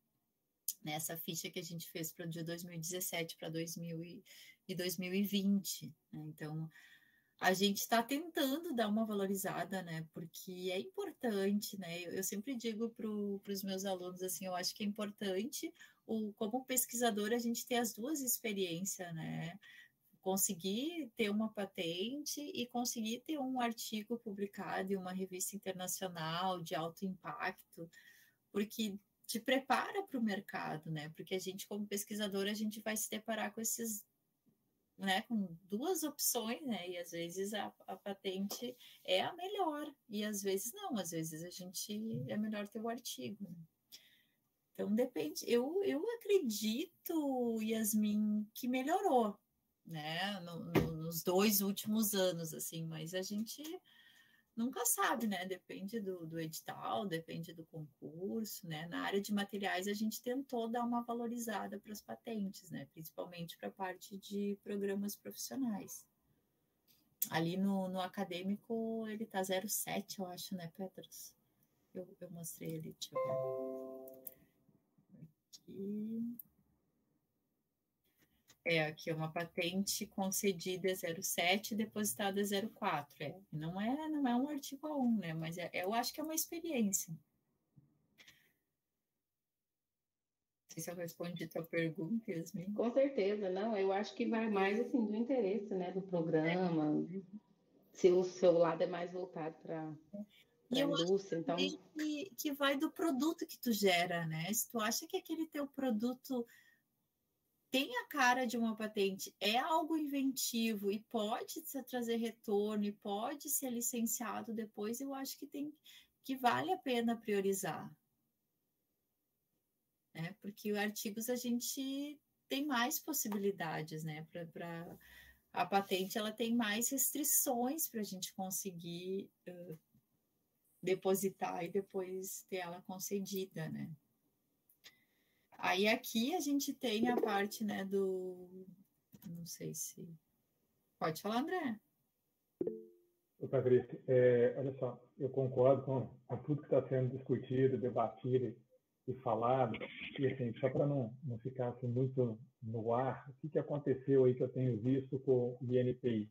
nessa ficha que a gente fez para o de 2017 para 2020. Né? Então, a gente está tentando dar uma valorizada, né? Porque é importante, né? Eu sempre digo para os meus alunos assim, eu acho que é importante, como pesquisador, a gente ter as duas experiências, né? Conseguir ter uma patente e conseguir ter um artigo publicado em uma revista internacional de alto impacto, porque te prepara para o mercado, né? Porque a gente, como pesquisador, a gente vai se deparar com esses, né? Com duas opções, né? E às vezes a patente é a melhor, e às vezes não, às vezes a gente é melhor ter o artigo. Né? Então depende. Eu acredito, Yasmin, que melhorou, né? Nos 2 últimos anos, assim, mas a gente nunca sabe, né? Depende do edital, depende do concurso, né? Na área de materiais, a gente tentou dar uma valorizada para as patentes, né? Principalmente para a parte de programas profissionais. Ali no acadêmico, ele tá 0,7, eu acho, né, Petros? Eu mostrei ali, deixa eu ver. Aqui. Aqui é uma patente concedida é 0,7 e depositada é 0,4. Não é um artigo A1, né? Mas eu acho que é uma experiência. Não sei se eu respondi a tua pergunta, Yasmin. Com certeza, não. Eu acho que vai mais assim do interesse, né, do programa. Se o seu lado é mais voltado para a indústria, então que vai do produto que tu gera, né? Se tu acha que aquele teu produto tem a cara de uma patente, é algo inventivo e pode trazer retorno e pode ser licenciado depois, eu acho que vale a pena priorizar. Né? Porque artigos a gente tem mais possibilidades, né? A patente ela tem mais restrições para a gente conseguir depositar e depois ter ela concedida, né? Aí aqui a gente tem a parte, né, não sei se... Pode falar, André. Patrícia, olha só, eu concordo com tudo que está sendo discutido, debatido e falado, e assim, só para não ficar assim, muito no ar, o que aconteceu aí que eu tenho visto com o INPI?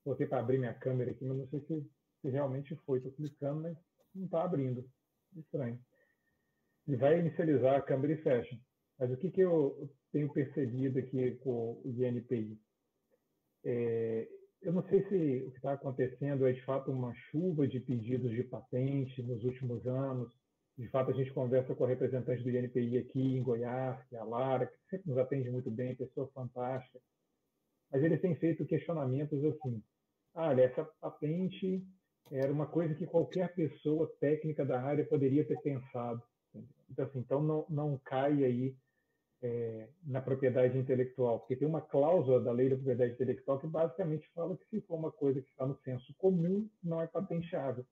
Voltei para abrir minha câmera aqui, mas não sei se realmente foi, estou clicando, mas não está abrindo, estranho. E vai inicializar a câmera e fecha. Mas o que eu tenho percebido aqui com o INPI? Eu não sei se o que está acontecendo é de fato uma chuva de pedidos de patente nos últimos anos. De fato, a gente conversa com a representante do INPI aqui em Goiás, que é a Lara, que sempre nos atende muito bem, pessoa fantástica. Mas eles têm feito questionamentos assim: olha, essa patente era uma coisa que qualquer pessoa técnica da área poderia ter pensado. Então, assim, não cai aí na propriedade intelectual, porque tem uma cláusula da lei da propriedade intelectual que basicamente fala que se for uma coisa que está no senso comum, não é patenteável.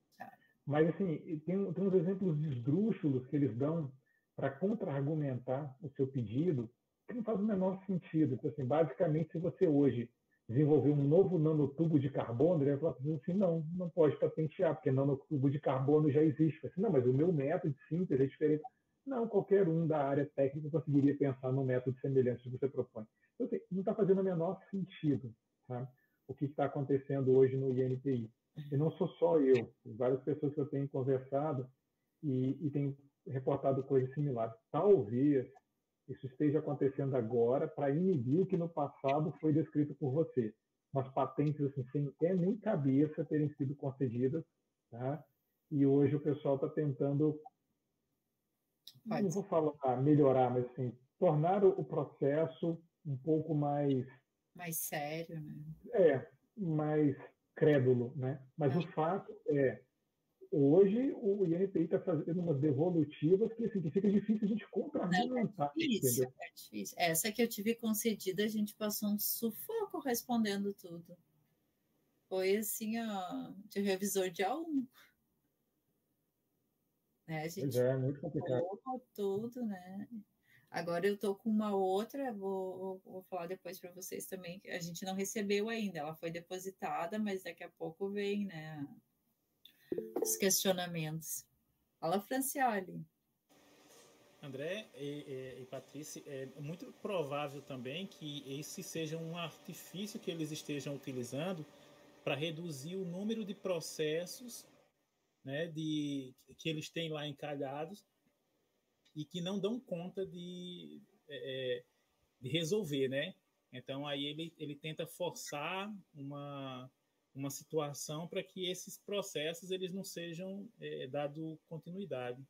Mas, assim, tem uns exemplos esdrúxulos que eles dão para contra-argumentar o seu pedido, que não faz o menor sentido. Então, assim, basicamente, se você hoje desenvolver um novo nanotubo de carbono, ele vai falar assim, não pode patentear, porque nanotubo de carbono já existe. Assim, não, mas o meu método de síntese é diferente. Não, qualquer um da área técnica conseguiria pensar num método semelhante que você propõe. Então, assim, não está fazendo o menor sentido, tá? O que está acontecendo hoje no INPI. E não sou só eu, várias pessoas que eu tenho conversado e tem reportado coisas similares. Talvez isso esteja acontecendo agora para inibir o que no passado foi descrito por você. Umas patentes assim, sem pé nem cabeça terem sido concedidas, tá? E hoje o pessoal está tentando, não vou falar melhorar, mas assim, tornar o processo um pouco mais sério, né? Mais crédulo, né? Mas o fato é, hoje o INPI está fazendo umas devolutivas que, assim, que fica difícil a gente contra-argumentar. É difícil. Essa que eu tive concedida, a gente passou um sufoco respondendo tudo. Foi assim, ó, de revisor de A1. Né? A gente muito complicado. Tudo, né? Agora eu tô com uma outra, vou falar depois para vocês também, que a gente não recebeu ainda, ela foi depositada, mas daqui a pouco vem, né, os questionamentos. Fala, Francioli. André e Patrícia, é muito provável também que esse seja um artifício que eles estejam utilizando para reduzir o número de processos, né, que eles têm lá encalhados e que não dão conta de resolver, né? Então aí ele tenta forçar uma situação para que esses processos eles não sejam dado continuidade.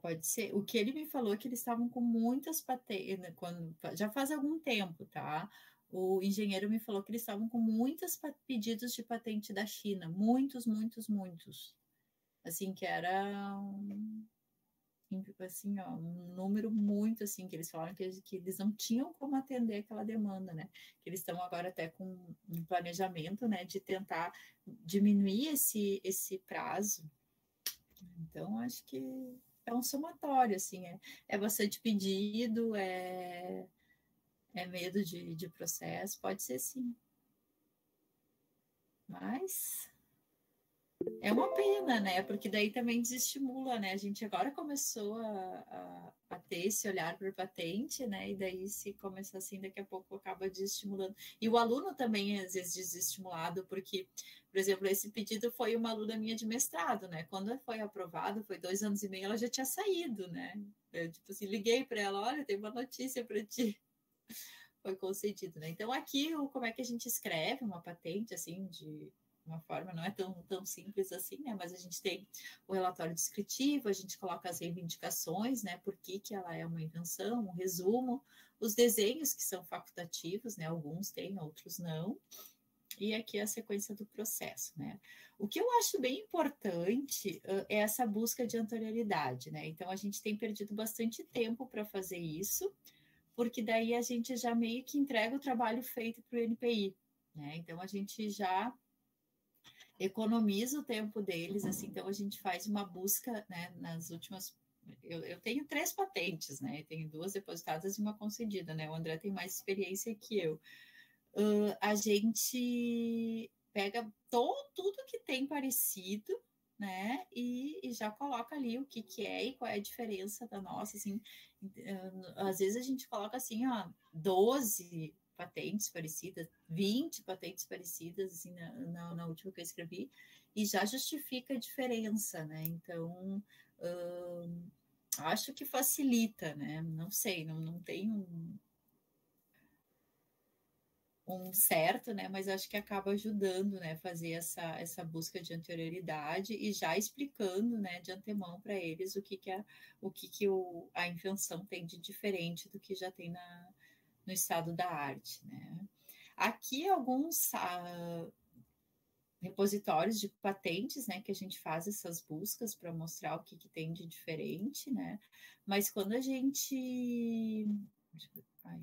Pode ser. O que ele me falou é que eles estavam com muitas patentes, já faz algum tempo, tá? O engenheiro me falou que eles estavam com muitos pedidos de patente da China, muitos. Assim, que era assim, ó, um número muito assim, que eles falaram que eles não tinham como atender aquela demanda, né? Que eles estão agora até com um planejamento, né, de tentar diminuir esse prazo. Então, acho que é um somatório, assim, é bastante pedido, é medo de processo, pode ser sim. Mas é uma pena, né? Porque daí também desestimula, né? A gente agora começou a ter esse olhar para patente, né? E daí, se começar assim, daqui a pouco acaba desestimulando. E o aluno também, às vezes, desestimulado, porque, por exemplo, esse pedido foi uma aluna minha de mestrado, né? Quando foi aprovado, foi 2 anos e meio, ela já tinha saído, né? Eu, tipo assim, liguei para ela, olha, tem uma notícia para ti. Foi concedido, né? Então, aqui, como é que a gente escreve uma patente, assim, de uma forma, não é tão simples assim, né? Mas a gente tem o relatório descritivo, a gente coloca as reivindicações, né? Por que ela é uma invenção, um resumo, os desenhos que são facultativos, né? Alguns têm, outros não. E aqui a sequência do processo, né? O que eu acho bem importante é essa busca de anterioridade, né? Então, a gente tem perdido bastante tempo para fazer isso, porque daí a gente já meio que entrega o trabalho feito para o NPI, né? Então, a gente já economiza o tempo deles, assim, então a gente faz uma busca, né, nas últimas... Eu tenho 3 patentes, né? Tenho 2 depositadas e uma concedida, né? O André tem mais experiência que eu. A gente pega tudo que tem parecido, né? E já coloca ali o que é e qual é a diferença da nossa, assim. Às vezes a gente coloca assim, ó, 12 patentes parecidas, 20 patentes parecidas, assim, na última que eu escrevi, e já justifica a diferença, né? Então, acho que facilita, né? Não sei, não tem um certo, né? Mas acho que acaba ajudando, né? Fazer essa busca de anterioridade e já explicando, né? De antemão para eles o que a invenção tem de diferente do que já tem no estado da arte, né? Aqui alguns repositórios de patentes, né? Que a gente faz essas buscas para mostrar o que tem de diferente, né? Mas quando a gente...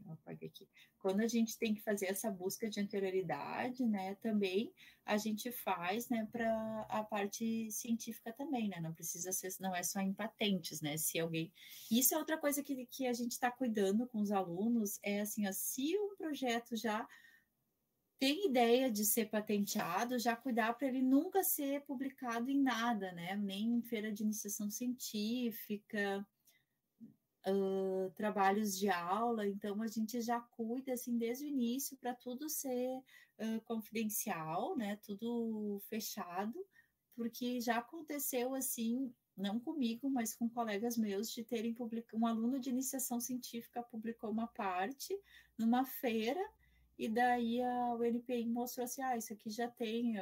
eu apaguei aqui. Quando a gente tem que fazer essa busca de anterioridade, né, também a gente faz, né, para a parte científica também, né, não precisa ser, não é só em patentes, né, se alguém... Isso é outra coisa que a gente está cuidando com os alunos, é assim, ó, se um projeto já tem ideia de ser patenteado, já cuidar para ele nunca ser publicado em nada, né, nem em feira de iniciação científica, trabalhos de aula, então a gente já cuida assim desde o início para tudo ser confidencial, né? Tudo fechado, porque já aconteceu assim, não comigo, mas com colegas meus, de terem publicado, um aluno de iniciação científica publicou uma parte numa feira, e daí a UNPI mostrou assim, isso aqui já tem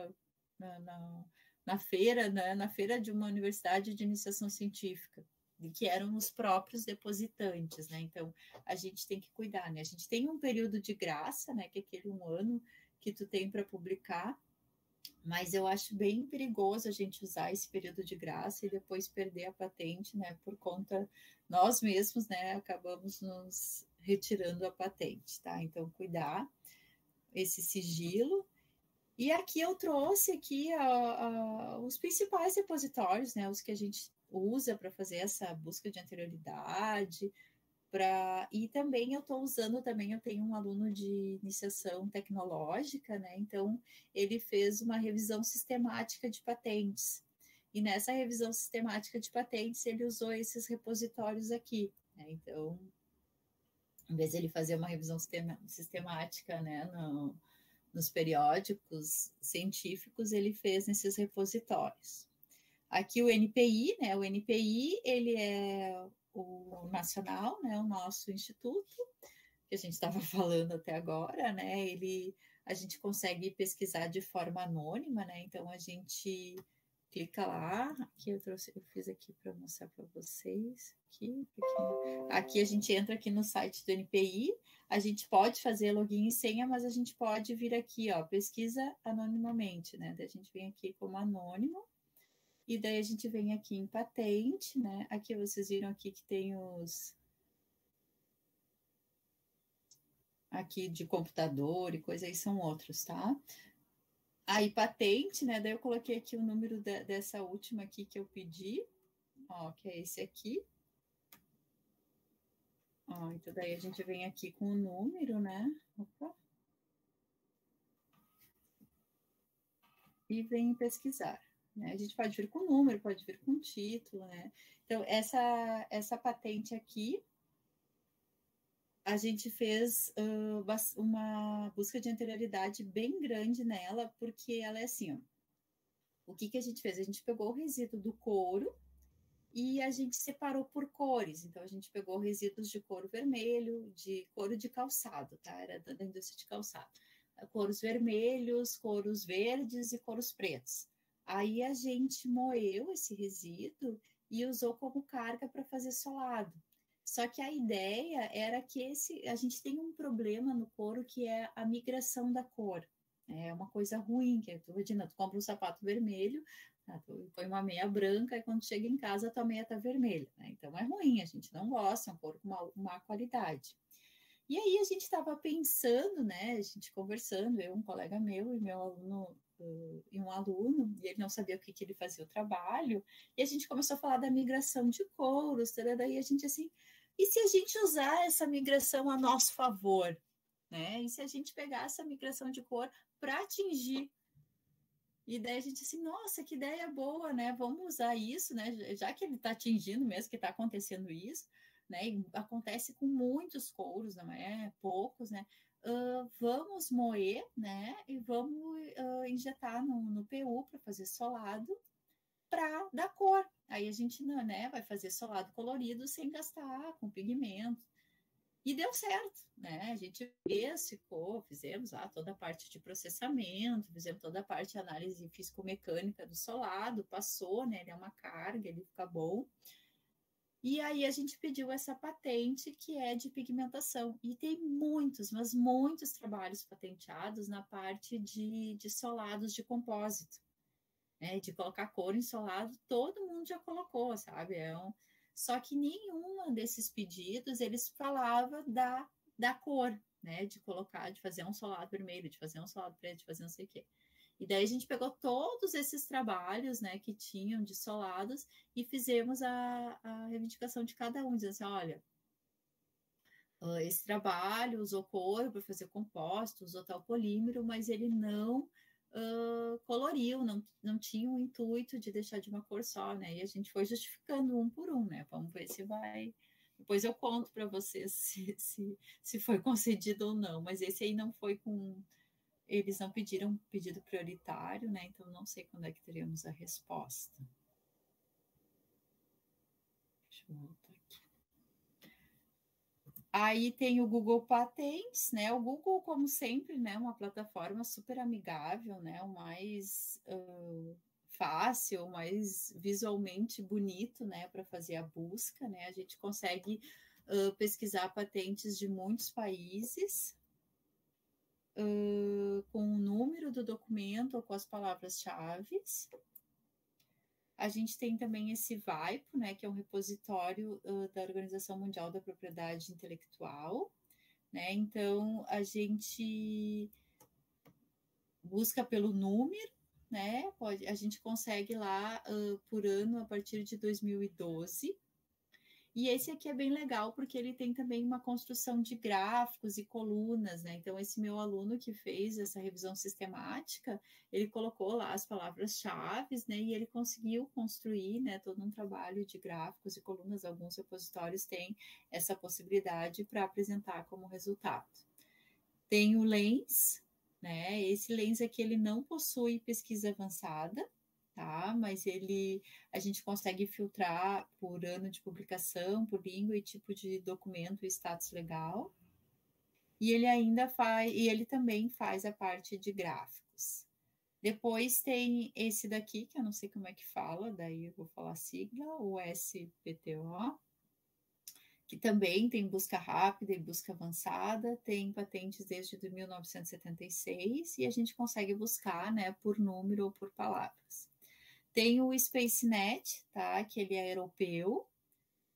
na feira, né, na feira de uma universidade de iniciação científica, de que eram os próprios depositantes, né? Então, a gente tem que cuidar, né? A gente tem um período de graça, né, que é aquele 1 ano que tu tem para publicar, mas eu acho bem perigoso a gente usar esse período de graça e depois perder a patente, né? Por conta, nós mesmos, né? Acabamos nos retirando a patente, tá? Então, cuidar esse sigilo. E aqui eu trouxe aqui os principais repositórios, né? Os que a gente usa para fazer essa busca de anterioridade, e também eu estou usando também, eu tenho um aluno de iniciação tecnológica, né? Então ele fez uma revisão sistemática de patentes. E nessa revisão sistemática de patentes, ele usou esses repositórios aqui, né? Então, em vez de ele fazer uma revisão sistemática, né, nos periódicos científicos, ele fez nesses repositórios. Aqui o NPI, né? O NPI, ele é o nacional, né? O nosso instituto, que a gente estava falando até agora, né? A gente consegue pesquisar de forma anônima, né? Então a gente clica lá. Aqui eu fiz aqui para mostrar para vocês. Aqui a gente entra aqui no site do NPI. A gente pode fazer login e senha, mas a gente pode vir aqui, ó, pesquisa anonimamente, né? Daí a gente vem aqui como anônimo. E daí a gente vem aqui em patente, né? Aqui vocês viram aqui que tem os... Aqui de computador e coisa aí são outros, tá? Aí patente, né? Daí eu coloquei aqui o número dessa última aqui que eu pedi, ó, que é esse aqui. Ó, então daí a gente vem aqui com o número, né? Opa. E vem pesquisar. Né? A gente pode vir com número, pode vir com título, né? Então, essa patente aqui, a gente fez uma busca de anterioridade bem grande nela, porque ela é assim, ó. O que a gente fez? A gente pegou o resíduo do couro e a gente separou por cores. Então, a gente pegou resíduos de couro vermelho, de couro de calçado, tá? Era da indústria de calçado. Couros vermelhos, couros verdes e couros pretos. Aí a gente moeu esse resíduo e usou como carga para fazer solado. Só que a ideia era que a gente tem um problema no couro que é a migração da cor. É uma coisa ruim, que tu compra um sapato vermelho, tu põe uma meia branca e quando chega em casa a tua meia tá vermelha. Né? Então é ruim, a gente não gosta, é um couro com uma má qualidade. E aí a gente estava pensando, né, a gente conversando, eu, um colega meu e meu aluno, e um aluno, e ele não sabia o que ele fazia o trabalho, e a gente começou a falar da migração de couros, daí a gente assim, e se a gente usar essa migração a nosso favor, né, e se a gente pegar essa migração de cor para atingir, e daí a gente assim, nossa, que ideia boa, né, vamos usar isso, né, já que ele está atingindo mesmo, que está acontecendo isso, né, e acontece com muitos couros, não é poucos, né, vamos moer, né, e vamos injetar no PU para fazer solado para dar cor. Aí a gente, né, vai fazer solado colorido sem gastar com pigmento. E deu certo, né? A gente fizemos lá toda a parte de processamento, fizemos toda a parte de análise físico-mecânica do solado, passou, né? Ele é uma carga, ele fica bom. E aí a gente pediu essa patente que é de pigmentação. E tem muitos, mas muitos trabalhos patenteados na parte de solados de compósito. Né? De colocar cor em solado, todo mundo já colocou, sabe? Só que nenhum desses pedidos, eles falava da cor, né? De colocar, de fazer um solado vermelho, de fazer um solado preto, de fazer não sei o quê. E daí a gente pegou todos esses trabalhos, né, que tinham de solados e fizemos a reivindicação de cada um, dizendo assim, olha, esse trabalho usou couro para fazer composto, usou tal polímero, mas ele não coloriu, não tinha o intuito de deixar de uma cor só, né? E a gente foi justificando um por um, né? Vamos ver se vai... Depois eu conto para vocês se foi concedido ou não, mas esse aí não foi com... eles não pediram pedido prioritário, né? Então não sei quando é que teremos a resposta. Deixa eu voltar aqui. Aí tem o Google Patentes, né? O Google, como sempre, né? Uma plataforma super amigável, né? O mais fácil, o mais visualmente bonito, né? Para fazer a busca, né? A gente consegue pesquisar patentes de muitos países com o número do documento ou com as palavras-chave. A gente tem também esse VAIPO, né, que é um repositório da Organização Mundial da Propriedade Intelectual, né? Então, a gente busca pelo número, né? A gente consegue lá por ano a partir de 2012. E esse aqui é bem legal porque ele tem também uma construção de gráficos e colunas, né? Então, esse meu aluno que fez essa revisão sistemática, ele colocou lá as palavras-chave, né? E ele conseguiu construir, né, todo um trabalho de gráficos e colunas. Alguns repositórios têm essa possibilidade para apresentar como resultado. Tem o Lens, né? Esse Lens aqui, ele não possui pesquisa avançada, tá? Mas a gente consegue filtrar por ano de publicação, por língua e tipo de documento e status legal. E ele também faz a parte de gráficos. Depois tem esse daqui, que eu não sei como é que fala, daí eu vou falar a sigla, o SPTO, que também tem busca rápida e busca avançada, tem patentes desde 1976 e a gente consegue buscar, né, por número ou por palavras. Tem o SpaceNet, tá? Que ele é europeu.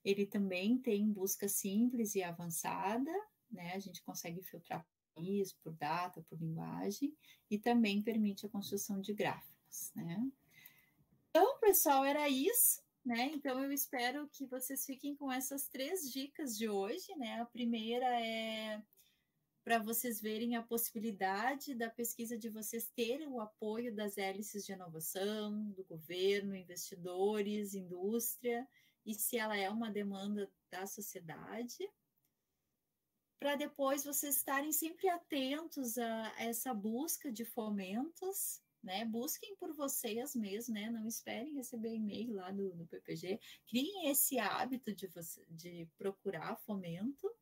Ele também tem busca simples e avançada, né? A gente consegue filtrar por país, por data, por linguagem, e também permite a construção de gráficos, né? Então, pessoal, era isso, né? Então, eu espero que vocês fiquem com essas 3 dicas de hoje, né? A primeira é para vocês verem a possibilidade da pesquisa de vocês terem o apoio das hélices de inovação, do governo, investidores, indústria, e se ela é uma demanda da sociedade, para depois vocês estarem sempre atentos a essa busca de fomentos, né? Busquem por vocês mesmos, né? Não esperem receber e-mail lá do PPG, criem esse hábito de procurar fomento.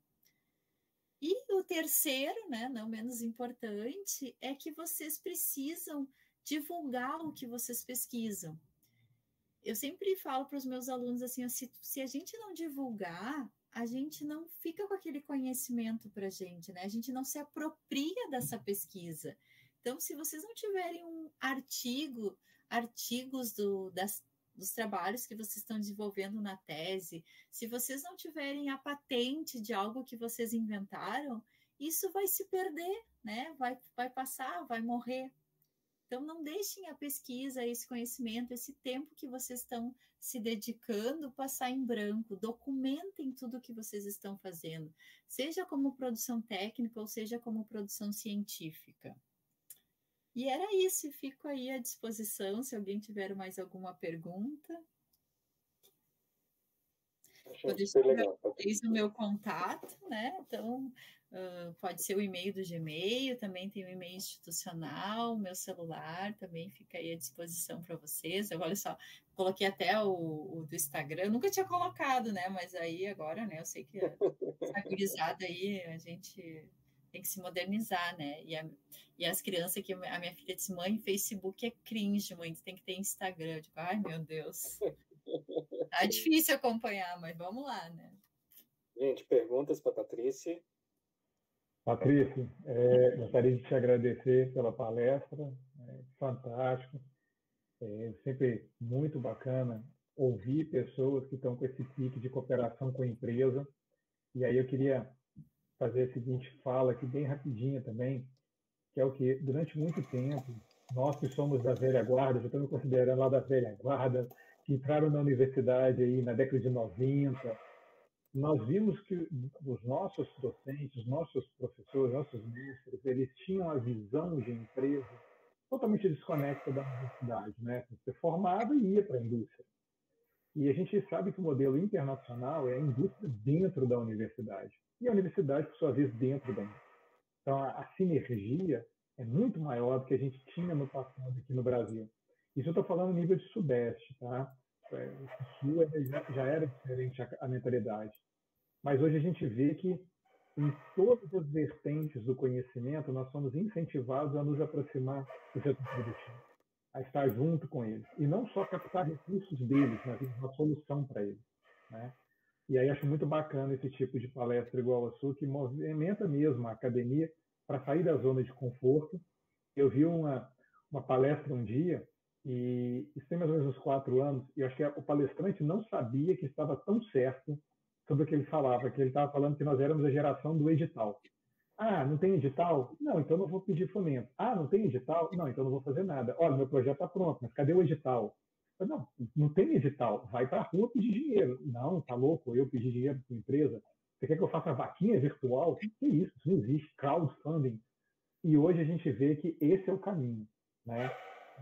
E o terceiro, né, não menos importante, é que vocês precisam divulgar o que vocês pesquisam. Eu sempre falo para os meus alunos assim, se a gente não divulgar, a gente não fica com aquele conhecimento para a gente, né? A gente não se apropria dessa pesquisa. Então, se vocês não tiverem um artigos dos trabalhos que vocês estão desenvolvendo na tese, se vocês não tiverem a patente de algo que vocês inventaram, isso vai se perder, né? Vai passar, vai morrer. Então, não deixem a pesquisa, esse conhecimento, esse tempo que vocês estão se dedicando passar em branco. Documentem tudo o que vocês estão fazendo, seja como produção técnica ou seja como produção científica. E era isso, fico aí à disposição se alguém tiver mais alguma pergunta. Vou deixar para vocês o meu contato, né? Então, pode ser o e-mail do Gmail, também tem o e-mail institucional, o meu celular também fica aí à disposição para vocês. Olha só, coloquei até o do Instagram, nunca tinha colocado, né? Mas aí agora, né? Eu sei que essa gurizada aí, a gente tem que se modernizar, né? E as crianças que a minha filha disse, mãe, Facebook é cringe, mãe, tem que ter Instagram. Eu digo, ai, meu Deus. Tá difícil acompanhar, mas vamos lá, né? Gente, perguntas para a Patrícia? Patrícia, gostaria de te agradecer pela palestra, fantástico. É sempre muito bacana ouvir pessoas que estão com esse pique de cooperação com a empresa. E aí eu queria fazer a seguinte fala aqui bem rapidinha também, que é o que, durante muito tempo, nós que somos da velha guarda, já estamos considerando lá da velha guarda, que entraram na universidade aí na década de 90, nós vimos que os nossos docentes, os nossos professores, nossos mestres, eles tinham a visão de empresa totalmente desconecta da universidade, né? Você formava e ia para a indústria. E a gente sabe que o modelo internacional é a indústria dentro da universidade. E a universidade, por sua vez, dentro da indústria. Então, a sinergia é muito maior do que a gente tinha no passado aqui no Brasil. Isso eu estou falando no nível de Sudeste, tá? O Sul já era diferente a mentalidade. Mas hoje a gente vê que em todas as vertentes do conhecimento, nós somos incentivados a nos aproximar do setor produtivo, a estar junto com eles. E não só captar recursos deles, mas uma solução para eles, né? E aí acho muito bacana esse tipo de palestra igual a sua, que movimenta mesmo a academia para sair da zona de conforto. Eu vi uma palestra um dia, e isso tem mais ou menos uns 4 anos, e eu acho que o palestrante não sabia que estava tão certo sobre o que ele falava, que ele estava falando que nós éramos a geração do edital. Ah, não tem edital? Não, então não vou pedir fomento. Ah, não tem edital? Não, então não vou fazer nada. Olha, meu projeto está pronto, mas cadê o edital? Não, não tem edital. Vai para a rua pedir dinheiro. Não, tá louco, eu pedir dinheiro para uma empresa? Você quer que eu faça vaquinha virtual? Que isso? Isso não existe. Crowdfunding. E hoje a gente vê que esse é o caminho, né?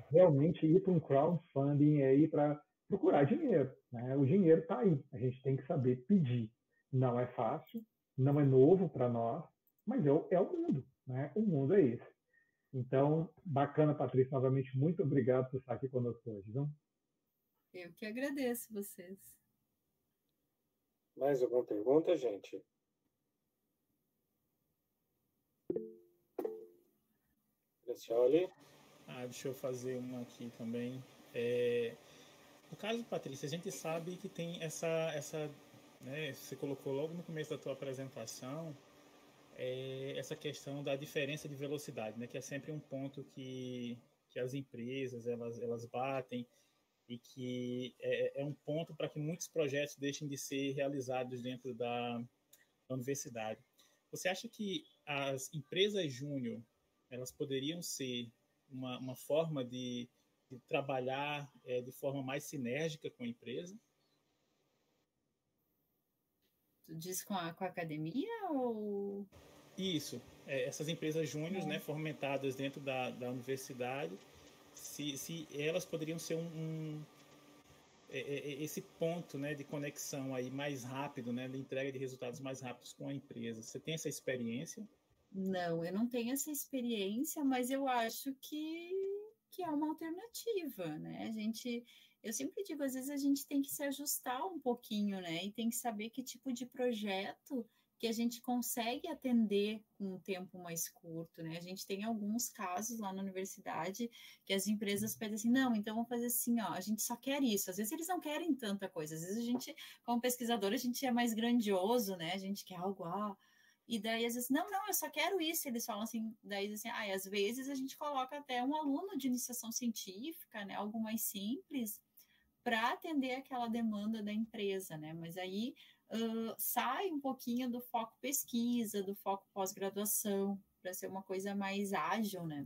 Realmente ir para um crowdfunding é ir para procurar dinheiro, né? O dinheiro está aí, a gente tem que saber pedir. Não é fácil, não é novo para nós, mas é o mundo, né? O mundo é esse. Então, bacana, Patrícia, novamente, muito obrigado por estar aqui conosco hoje. Viu? Eu que agradeço vocês. Mais alguma pergunta, gente? Graciole? Deixa eu fazer uma aqui também. No caso, Patrícia, a gente sabe que tem essa né, você colocou logo no começo da tua apresentação, essa questão da diferença de velocidade, né, que é sempre um ponto que as empresas elas batem e que é um ponto para que muitos projetos deixem de ser realizados dentro da universidade. Você acha que as empresas júnior elas poderiam ser uma forma de trabalhar de forma mais sinérgica com a empresa? Tu diz com a academia ou... Isso, essas empresas júnior, né, fomentadas dentro da universidade, se elas poderiam ser esse ponto, né, de conexão aí mais rápido, né, de entrega de resultados mais rápidos com a empresa. Você tem essa experiência? Não, eu não tenho essa experiência, mas eu acho que é uma alternativa, né? Eu sempre digo, às vezes a gente tem que se ajustar um pouquinho, né? E tem que saber que tipo de projeto que a gente consegue atender com um tempo mais curto, né? A gente tem alguns casos lá na universidade que as empresas pedem assim, não, então vamos fazer assim, ó, a gente só quer isso. Às vezes eles não querem tanta coisa, às vezes a gente, como pesquisador, a gente é mais grandioso, né? A gente quer algo, e daí, às vezes, não, eu só quero isso. Eles falam assim, daí assim, às vezes a gente coloca até um aluno de iniciação científica, né, algo mais simples, para atender aquela demanda da empresa, né? Mas aí sai um pouquinho do foco pesquisa, do foco pós-graduação, para ser uma coisa mais ágil, né?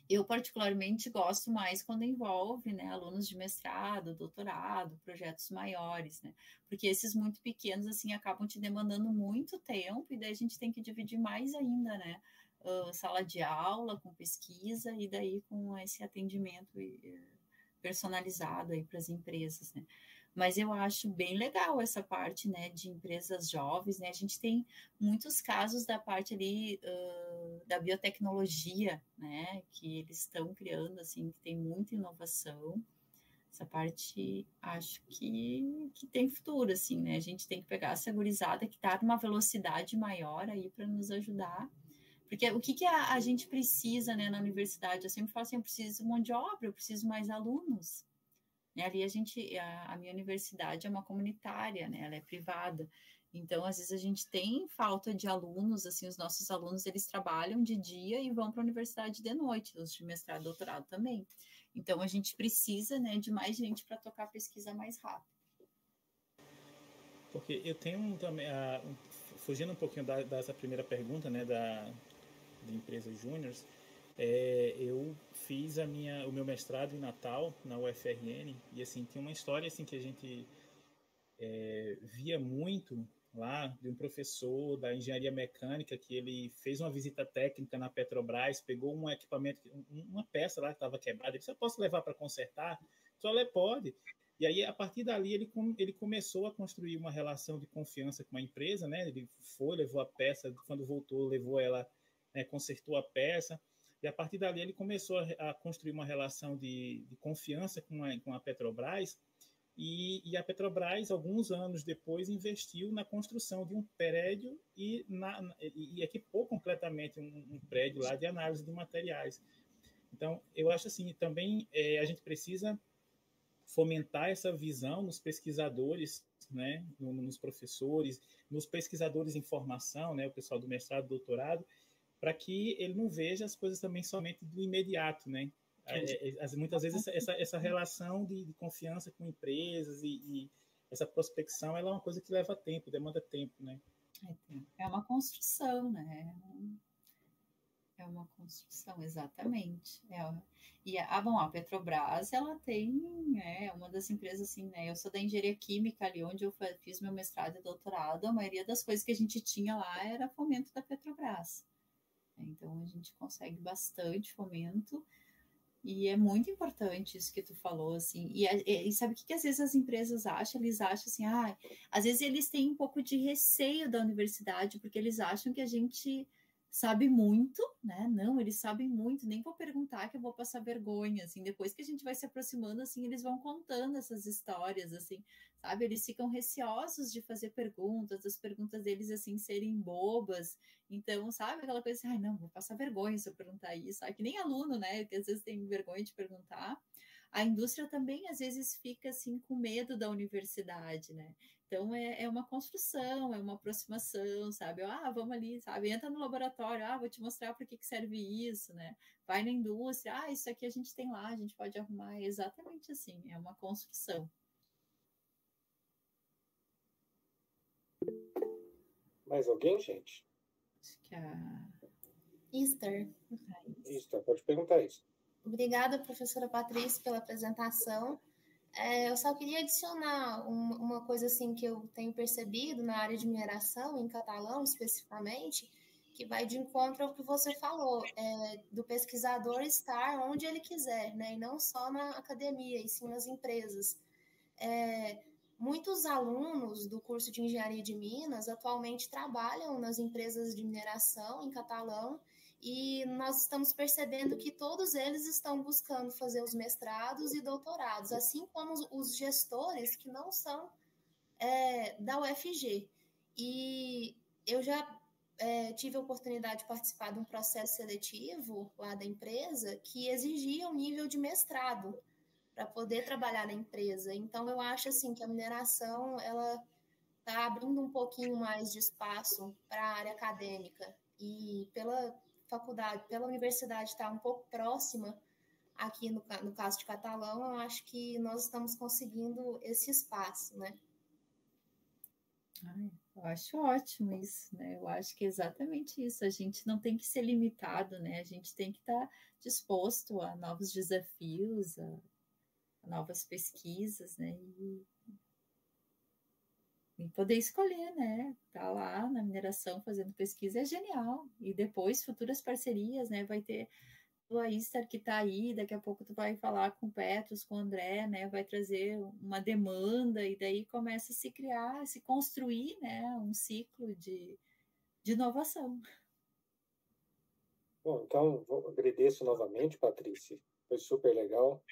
Eu, particularmente, gosto mais quando envolve, né, alunos de mestrado, doutorado, projetos maiores, né? Porque esses muito pequenos, assim, acabam te demandando muito tempo e daí a gente tem que dividir mais ainda, né? Sala de aula com pesquisa e daí com esse atendimento personalizado aí para as empresas, né? Mas eu acho bem legal essa parte, né, de empresas jovens, né? A gente tem muitos casos da parte ali da biotecnologia, né, que eles estão criando, assim, que tem muita inovação. Essa parte, acho que tem futuro, assim, né? A gente tem que pegar essa gurizada que está numa velocidade maior aí para nos ajudar. Porque o que a gente precisa, né, na universidade? Eu sempre falo assim, eu preciso de mão de obra, eu preciso mais alunos. Né? Ali a minha universidade é uma comunitária, né? Ela é privada. Então, às vezes a gente tem falta de alunos, assim, os nossos alunos, eles trabalham de dia e vão para a universidade de noite, os de mestrado e doutorado também. Então, a gente precisa, né, de mais gente para tocar a pesquisa mais rápido. Porque eu tenho também, fugindo um pouquinho dessa primeira pergunta, né, de empresas júniores, eu fiz o meu mestrado em Natal, na UFRN, e assim, tem uma história assim, que a gente via muito lá de um professor da engenharia mecânica que ele fez uma visita técnica na Petrobras, pegou um equipamento, uma peça lá que estava quebrada, ele disse, eu posso levar para consertar? Só pode. E aí, a partir dali, ele começou a construir uma relação de confiança com a empresa, né? Ele levou a peça, quando voltou, levou ela né, consertou a peça, e a partir dali ele começou a construir uma relação de confiança com a Petrobras, e a Petrobras, alguns anos depois, investiu na construção de um prédio e equipou completamente um prédio lá de análise de materiais. Então, eu acho assim, também a gente precisa fomentar essa visão nos pesquisadores, né, nos professores, nos pesquisadores em formação, né, o pessoal do mestrado, doutorado, para que ele não veja as coisas também somente do imediato, né? Muitas vezes essa relação de confiança com empresas e essa prospecção, ela é uma coisa que leva tempo, demanda tempo, né? É uma construção, né? É uma construção, exatamente. Bom, a Petrobras, ela tem, uma das empresas, assim, né? Eu sou da engenharia química, ali onde eu fiz meu mestrado e doutorado, a maioria das coisas que a gente tinha lá era fomento da Petrobras. Então, a gente consegue bastante fomento. E é muito importante isso que tu falou, assim. E sabe o que às vezes as empresas acham? Eles acham assim, às vezes eles têm um pouco de receio da universidade, porque eles acham que a gente sabe muito, né? Não, eles sabem muito, nem vou perguntar que eu vou passar vergonha, assim. Depois que a gente vai se aproximando, assim, eles vão contando essas histórias, assim, sabe? Eles ficam receosos de fazer perguntas, as perguntas deles, assim, serem bobas. Então, sabe, aquela coisa assim, não, vou passar vergonha se eu perguntar isso. Que nem aluno, né, que às vezes tem vergonha de perguntar. A indústria também, às vezes, fica, assim, com medo da universidade, né? Então, é uma construção, é uma aproximação, sabe? Vamos ali, sabe? Entra no laboratório, vou te mostrar para que serve isso, né? Vai na indústria, isso aqui a gente tem lá, a gente pode arrumar. É exatamente assim, é uma construção. Mais alguém, gente? Acho que a Esther. Esther, pode perguntar isso. Obrigada, professora Patrícia, pela apresentação. Eu só queria adicionar uma coisa assim que eu tenho percebido na área de mineração, em Catalão especificamente, que vai de encontro ao que você falou, do pesquisador estar onde ele quiser, né, e não só na academia, e sim nas empresas. Muitos alunos do curso de Engenharia de Minas atualmente trabalham nas empresas de mineração em Catalão, e nós estamos percebendo que todos eles estão buscando fazer os mestrados e doutorados, assim como os gestores que não são da UFG. E eu já tive a oportunidade de participar de um processo seletivo lá da empresa que exigia um nível de mestrado para poder trabalhar na empresa. Então, eu acho assim que a mineração ela está abrindo um pouquinho mais de espaço para a área acadêmica, e pela faculdade, pela universidade estar um pouco próxima aqui no caso de Catalão, eu acho que nós estamos conseguindo esse espaço, né? Eu acho ótimo isso, né? Eu acho que é exatamente isso. A gente não tem que ser limitado, né? A gente tem que estar disposto a novos desafios, a novas pesquisas, né? E poder escolher, né? Tá lá na mineração fazendo pesquisa é genial. E depois futuras parcerias, né? Vai ter a Esther que tá aí, daqui a pouco tu vai falar com o Petros, com o André, né? Vai trazer uma demanda e daí começa a se criar, a se construir, né? Um ciclo de inovação. Bom, então, agradeço novamente, Patrícia. Foi super legal.